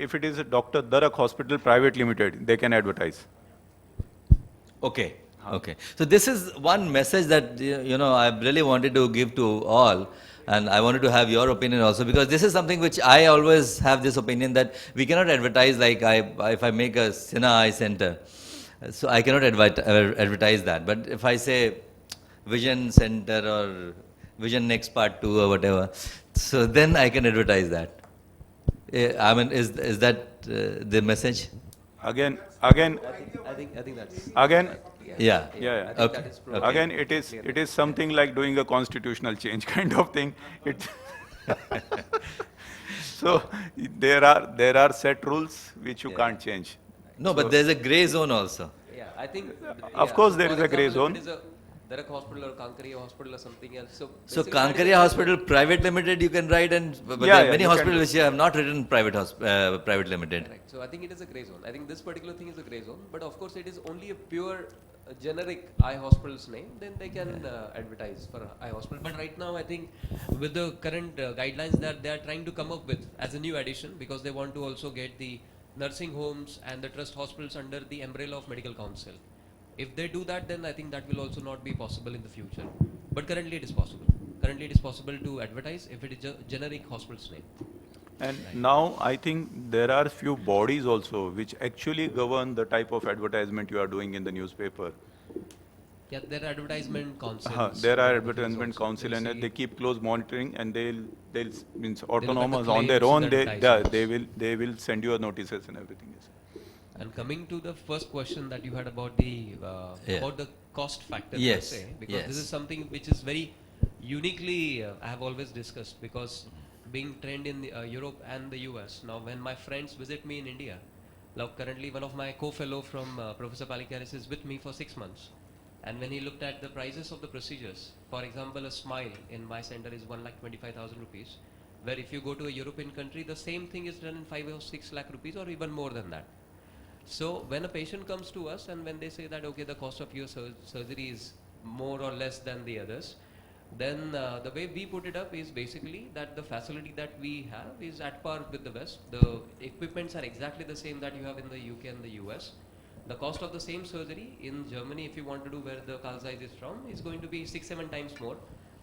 if it is a Dr. Darak Hospital Private Limited, they can advertise. Okay. Okay. So this is one message that I really wanted to give to all, and I wanted to have your opinion also, because this is something which I always have this opinion that we cannot advertise like if I make a Sina Eye Center, so I cannot advertise that. But if I say Vision Center or Vision Next Part 2 or whatever, so then I can advertise that. I mean, is that the message? Again, I think that's again, Yeah. yeah. I think Okay. that is proven. Okay. Again, it is something like doing a constitutional change kind of thing. It so there are set rules which you can't change. No, but there's a gray zone also. Yeah, I think. Of course there is a grey zone. If it is a Darak Hospital or Kankaria Hospital or something else. So, So basically that is Kankaria a- Hospital Private Limited you can write, and but Yeah, there are yeah, many you can hospitals do. which have not written private limited. Correct. So I think it is a grey zone. I think this particular thing is a grey zone. But of course, it is only a pure generic eye hospital's name. Then they can advertise for eye hospital. But right now, I think with the current guidelines that they are trying to come up with as a new addition, because they want to also get the nursing homes and the trust hospitals under the umbrella of medical council. If they do that, then I think that will also not be possible in the future. But currently, it is possible. Currently, it is possible to advertise if it is a generic hospital's name. And now I think there are few bodies also which actually govern the type of advertisement you are doing in the newspaper. Yeah, there are advertisement councils. There are and other things advertisement also. council They'll and see- they keep close monitoring, and they'll means the autonomous on their claims own. and advertisements. They will send you notices and everything. Yes. And coming to the first question that you had about the Yeah. about the cost factor, Yes, per se, because this yes. is something which is very uniquely I have always discussed, because being trained in Europe and the US. Now, when my friends visit me in India, now currently one of my co-fellow from Professor Palikaris is with me for 6 months, and when he looked at the prices of the procedures, for example, a smile in my center is 1,25,000 rupees, where if you go to a European country, the same thing is done in 5 or 6 lakh rupees or even more than that. So when a patient comes to us and when they say that, okay, the cost of your surgery is more or less than the others, then the way we put it up is basically that the facility that we have is at par with the West. The equipments are exactly the same that you have in the UK and the US. The cost of the same surgery in Germany, if you want to do where the Carl Zeiss is from, is going to be 6-7 times more.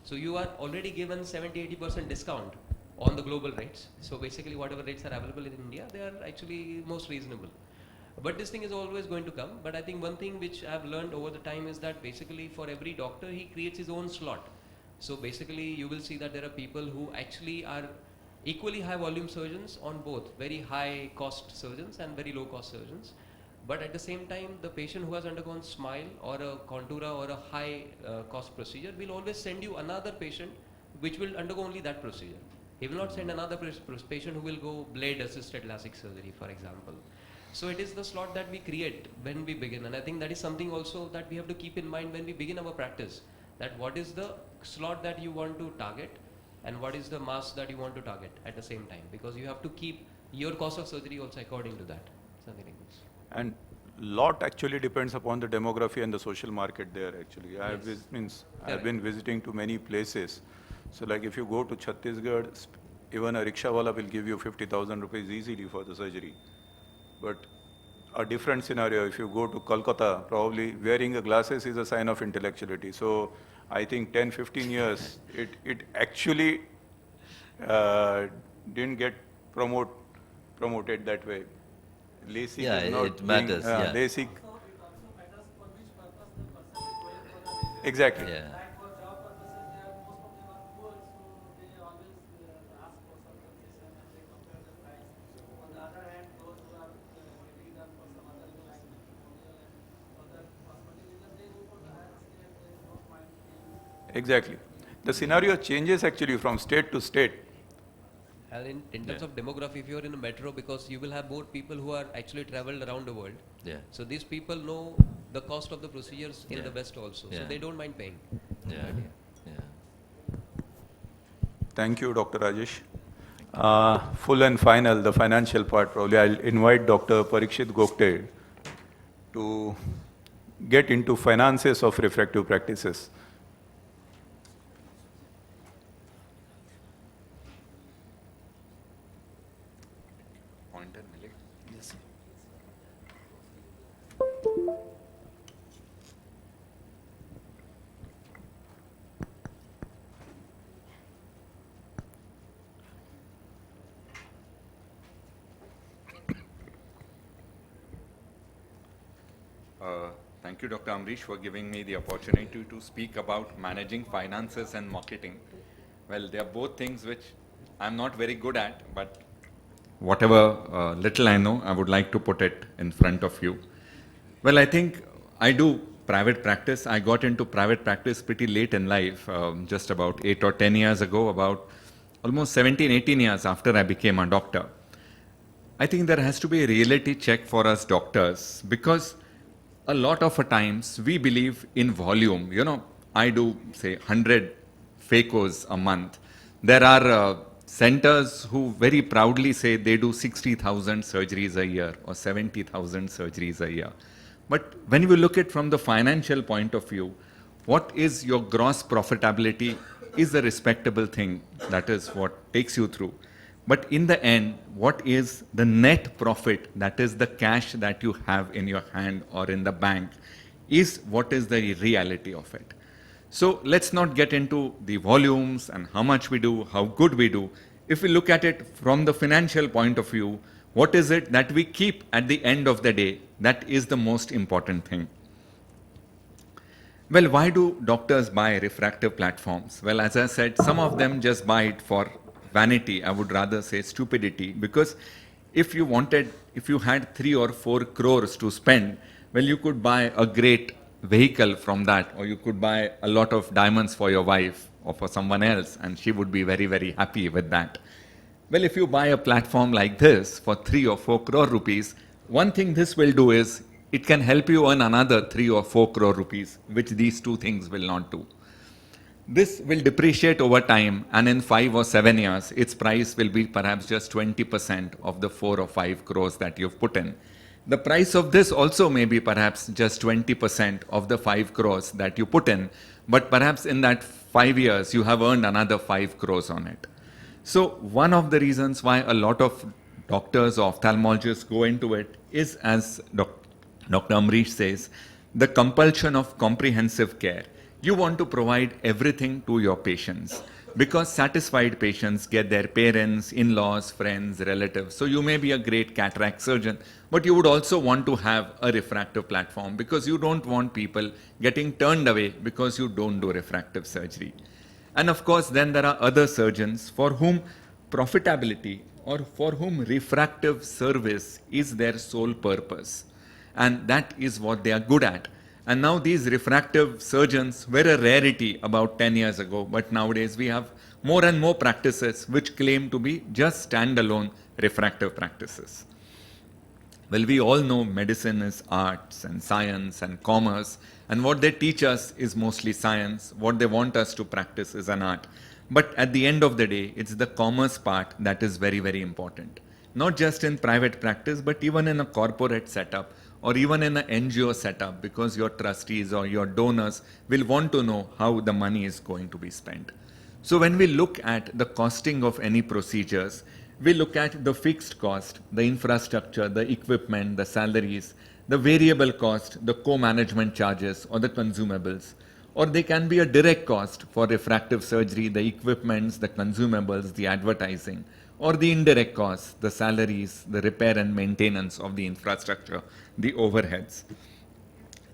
So you are already given 70-80% discount on the global rates. So basically whatever rates are available in India, they are actually most reasonable. But this thing is always going to come. But I think one thing which I've learned over the time is that basically for every doctor, he creates his own slot. So basically you will see that there are people who actually are equally high volume surgeons on both, very high cost surgeons and very low cost surgeons. But at the same time, the patient who has undergone smile or a contura or a high cost procedure will always send you another patient which will undergo only that procedure. He will not send another patient who will go blade assisted LASIK surgery, for example. So it is the slot that we create when we begin, and I think that is something also that we have to keep in mind when we begin our practice, that what is the slot that you want to target and what is the mass that you want to target at the same time, because you have to keep your cost of surgery also according to that, something like this. And lot actually depends upon the demography and the social market there actually. I have I've been visiting to many places. So like if you go to Chhattisgarh, even a rickshawala will give you 50,000 rupees easily for the surgery. But a different scenario, if you go to Kolkata, probably wearing a glasses is a sign of intellectuality. So I think 10, 15 years, it actually didn't get promoted that way. LASIK Yeah, is not it matters, being, yeah. LASIK. Exactly. Yeah. Exactly. The scenario changes actually from state to state. And in terms of demography, if you're in a metro, because you will have more people who are actually traveled around the world. Yeah. So these people know the cost of the procedures in Yeah. the West also. So Yeah. they don't mind paying. Yeah. Yeah. Thank you, Dr. Rajesh. Full and final, the financial part, probably I'll invite Dr. Parikshit Gokte to get into finances of refractive practices. Yes. Thank you, Dr. Amrish, for giving me the opportunity to speak about managing finances and marketing. Well, they are both things which I'm not very good at, but whatever little I know, I would like to put it in front of you. Well, I think I do private practice. I got into private practice pretty late in life, just about 8 or 10 years ago, about almost 17, 18 years after I became a doctor. I think there has to be a reality check for us doctors, because a lot of times we believe in volume. You know, I do say 100 phaco's a month. There are centers who very proudly say they do 60,000 surgeries a year or 70,000 surgeries a year. But when we look at from the financial point of view, what is your gross profitability is a respectable thing. That is what takes you through. But in the end, what is the net profit, that is the cash that you have in your hand or in the bank, is what is the reality of it. So let's not get into the volumes and how much we do, how good we do. If we look at it from the financial point of view, what is it that we keep at the end of the day? That is the most important thing. Well, why do doctors buy refractive platforms? Well, as I said, some of them just buy it for vanity, I would rather say stupidity, because if you had 3 or 4 crores to spend, well, you could buy a great vehicle from that, or you could buy a lot of diamonds for your wife or for someone else, and she would be very, very happy with that. Well, if you buy a platform like this for 3 or 4 crore rupees, one thing this will do is it can help you earn another 3 or 4 crore rupees, which these two things will not do. This will depreciate over time, and in 5 or 7 years, its price will be perhaps just 20% of the 4 or 5 crores that you've put in. The price of this also may be perhaps just 20% of the 5 crores that you put in, but perhaps in that 5 years, you have earned another 5 crores on it. So one of the reasons why a lot of doctors or ophthalmologists go into it is, as Dr. Amrish says, the compulsion of comprehensive care. You want to provide everything to your patients, because satisfied patients get their parents, in-laws, friends, relatives. So you may be a great cataract surgeon, but you would also want to have a refractive platform, because you don't want people getting turned away because you don't do refractive surgery. And of course, then there are other surgeons for whom profitability or for whom refractive service is their sole purpose. And that is what they are good at. And now these refractive surgeons were a rarity about 10 years ago, but nowadays we have more and more practices which claim to be just standalone refractive practices. Well, we all know medicine is arts and science and commerce, and what they teach us is mostly science. What they want us to practice is an art. But at the end of the day, it's the commerce part that is very, very important. Not just in private practice, but even in a corporate setup, or even in an NGO setup, because your trustees or your donors will want to know how the money is going to be spent. So when we look at the costing of any procedures, we look at the fixed cost, the infrastructure, the equipment, the salaries, the variable cost, the co-management charges, or the consumables. Or they can be a direct cost for refractive surgery, the equipments, the consumables, the advertising, or the indirect costs, the salaries, the repair and maintenance of the infrastructure, the overheads.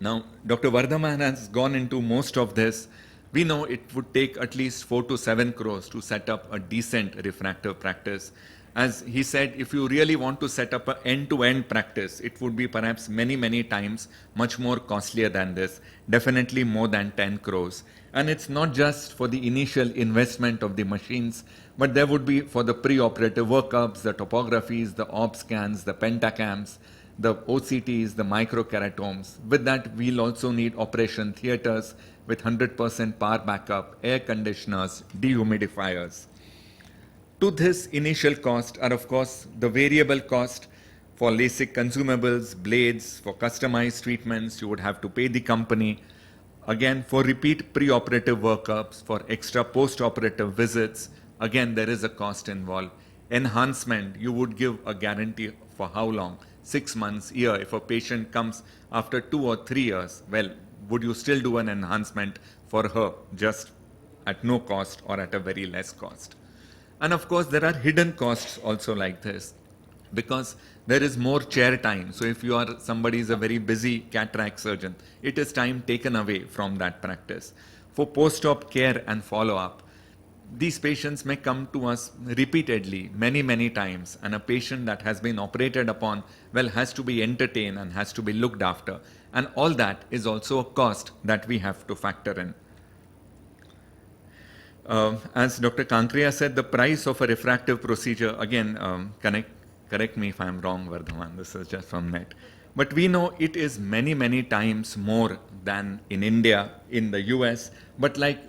Now, Dr. Vardhaman has gone into most of this. We know it would take at least 4 to 7 crores to set up a decent refractive practice. As he said, if you really want to set up an end-to-end practice, it would be perhaps many, many times much more costlier than this, definitely more than 10 crores. And it's not just for the initial investment of the machines, but there would be for the pre-operative workups, the topographies, the OP scans, the pentacams, the OCTs, the microkeratomes. With that, we'll also need operation theaters with 100% power backup, air conditioners, dehumidifiers. To this initial cost are, of course, the variable cost for LASIK consumables, blades, for customized treatments, you would have to pay the company. Again, for repeat pre-operative workups, for extra post-operative visits, again, there is a cost involved. Enhancement, you would give a guarantee for how long? 6 months, year. If a patient comes after 2 or 3 years, well, would you still do an enhancement for her just at no cost or at a very less cost? And of course, there are hidden costs also like this, because there is more chair time. So if you are somebody is a very busy cataract surgeon, it is time taken away from that practice. For post-op care and follow-up, these patients may come to us repeatedly, many, many times, and a patient that has been operated upon, well, has to be entertained and has to be looked after. And all that is also a cost that we have to factor in. As Dr. Kankriya said, the price of a refractive procedure, again, correct me if I'm wrong, Vardhaman, this is just from net. But we know it is many, many times more than in India, in the US. But like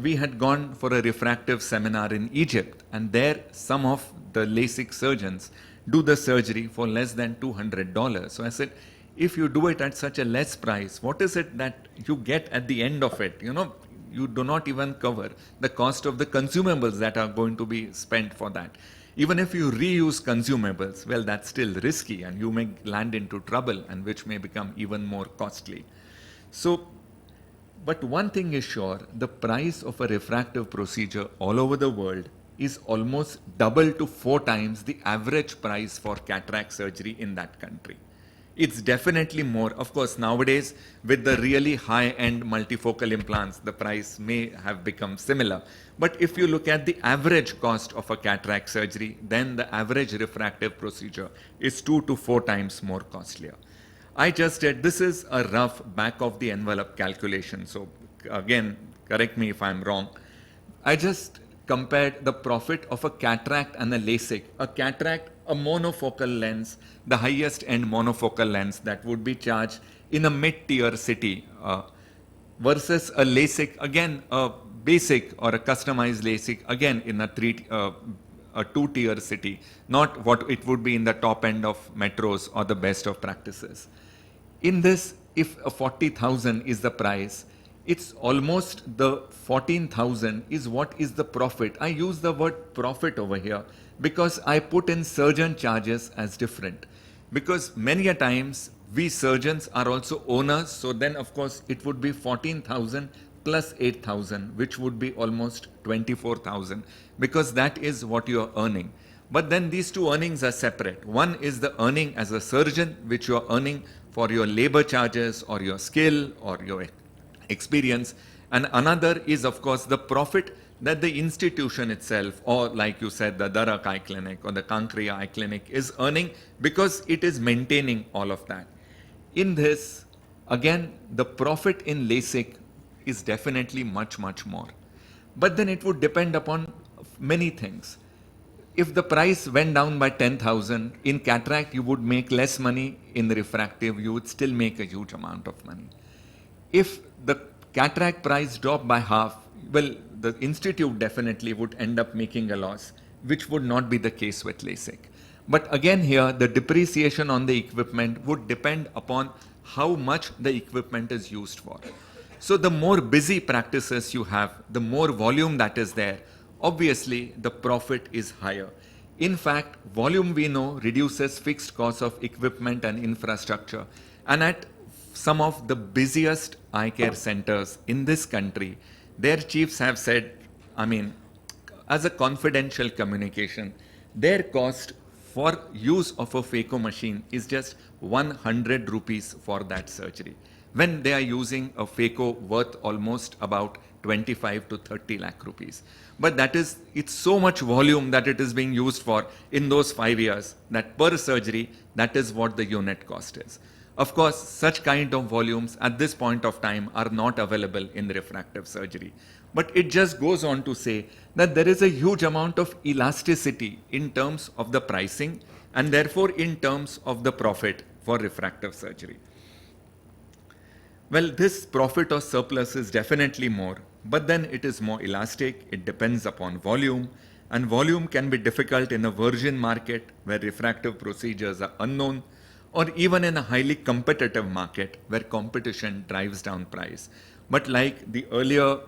we had gone for a refractive seminar in Egypt, and there some of the LASIK surgeons do the surgery for less than $200. So I said, if you do it at such a less price, what is it that you get at the end of it? You know, you do not even cover the cost of the consumables that are going to be spent for that. Even if you reuse consumables, well, that's still risky and you may land into trouble, and which may become even more costly. So, but one thing is sure, the price of a refractive procedure all over the world is almost double to 4 times the average price for cataract surgery in that country. It's definitely more. Of course, nowadays, with the really high-end multifocal implants, the price may have become similar. But if you look at the average cost of a cataract surgery, then the average refractive procedure is 2 to 4 times more costlier. I just did, this is a rough back-of-the-envelope calculation. So again, correct me if I'm wrong. I just compared the profit of a cataract and a LASIK. A cataract, a monofocal lens, the highest end monofocal lens that would be charged in a mid-tier city versus a LASIK, again, a basic or a customized LASIK, again, in a 2-tier city, not what it would be in the top end of metros or the best of practices. In this, if a 40,000 is the price, it's almost the 14,000 is what is the profit. I use the word profit over here because I put in surgeon charges as different. Because many a times we surgeons are also owners, so then of course it would be 14,000 plus 8,000, which would be almost 24,000, because that is what you are earning. But then these two earnings are separate. One is the earning as a surgeon, which you are earning for your labor charges or your skill or your experience, and another is of course the profit that the institution itself, or like you said, the Darak Eye Clinic or the Kankriya Eye Clinic is earning because it is maintaining all of that. In this, again, the profit in LASIK is definitely much, much more. But then it would depend upon many things. If the price went down by 10,000, in cataract you would make less money, in refractive you would still make a huge amount of money. If the cataract price dropped by half, well, the institute definitely would end up making a loss, which would not be the case with LASIK. But again here, the depreciation on the equipment would depend upon how much the equipment is used for. So the more busy practices you have, the more volume that is there, obviously the profit is higher. In fact, volume we know reduces fixed costs of equipment and infrastructure. And at some of the busiest eye care centers in this country, their chiefs have said, I mean, as a confidential communication, their cost for use of a phaco machine is just 100 rupees for that surgery. when they are using a phaco worth almost about 25 to 30 lakh rupees. But that is, it's so much volume that it is being used for in those 5 years that per surgery, that is what the unit cost is. Of course, such kind of volumes at this point of time are not available in refractive surgery. But it just goes on to say that there is a huge amount of elasticity in terms of the pricing and therefore in terms of the profit for refractive surgery. Well, this profit or surplus is definitely more, but then it is more elastic, it depends upon volume, and volume can be difficult in a virgin market where refractive procedures are unknown, or even in a highly competitive market where competition drives down price. But like the earlier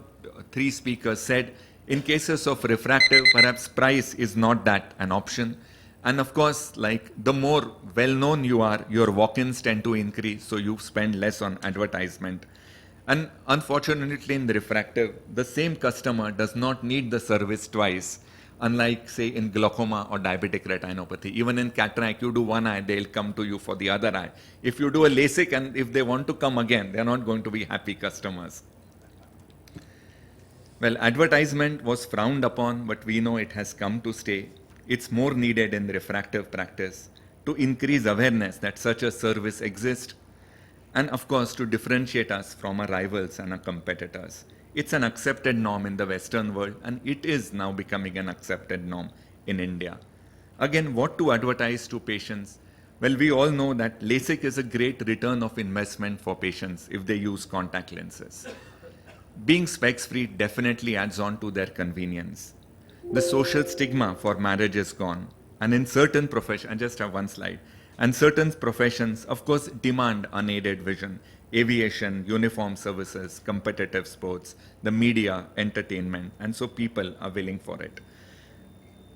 3 speakers said, in cases of refractive, perhaps price is not that an option. And of course, like the more well-known you are, your walk-ins tend to increase, so you spend less on advertisement. And unfortunately in the refractive, the same customer does not need the service twice, unlike say in glaucoma or diabetic retinopathy. Even in cataract, you do one eye, they'll come to you for the other eye. If you do a LASIK and if they want to come again, they're not going to be happy customers. Well, advertisement was frowned upon, but we know it has come to stay. It's more needed in the refractive practice to increase awareness that such a service exists, and of course to differentiate us from our rivals and our competitors. It's an accepted norm in the Western world, and it is now becoming an accepted norm in India. Again, what to advertise to patients? Well, we all know that LASIK is a great return of investment for patients if they use contact lenses. Being specs-free definitely adds on to their convenience. The social stigma for marriage is gone. And in certain professions, I just have one slide, and certain professions, of course, demand unaided vision. Aviation, uniform services, competitive sports, the media, entertainment, and so people are willing for it.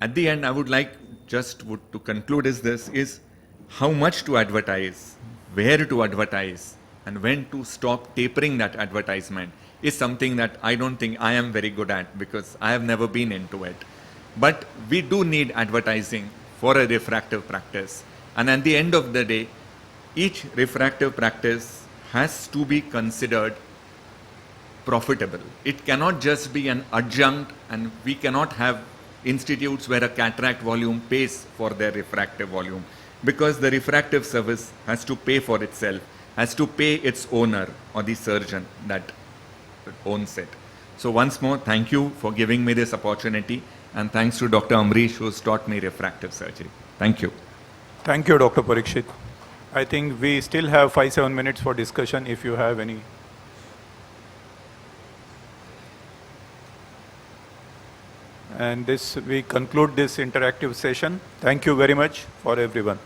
At the end, I would like just to conclude is how much to advertise, where to advertise, and when to stop tapering that advertisement is something that I don't think I am very good at because I have never been into it. But we do need advertising for a refractive practice. And at the end of the day, each refractive practice has to be considered profitable. It cannot just be an adjunct, and we cannot have institutes where a cataract volume pays for their refractive volume, because the refractive service has to pay for itself, has to pay its owner or the surgeon that owns it. So once more, thank you for giving me this opportunity, and thanks to Dr. Amrish who's taught me refractive surgery. Thank you. Thank you, Dr. Parikshit. I think we still have 5-7 minutes for discussion if you have any. And we conclude this interactive session. Thank you very much for everyone.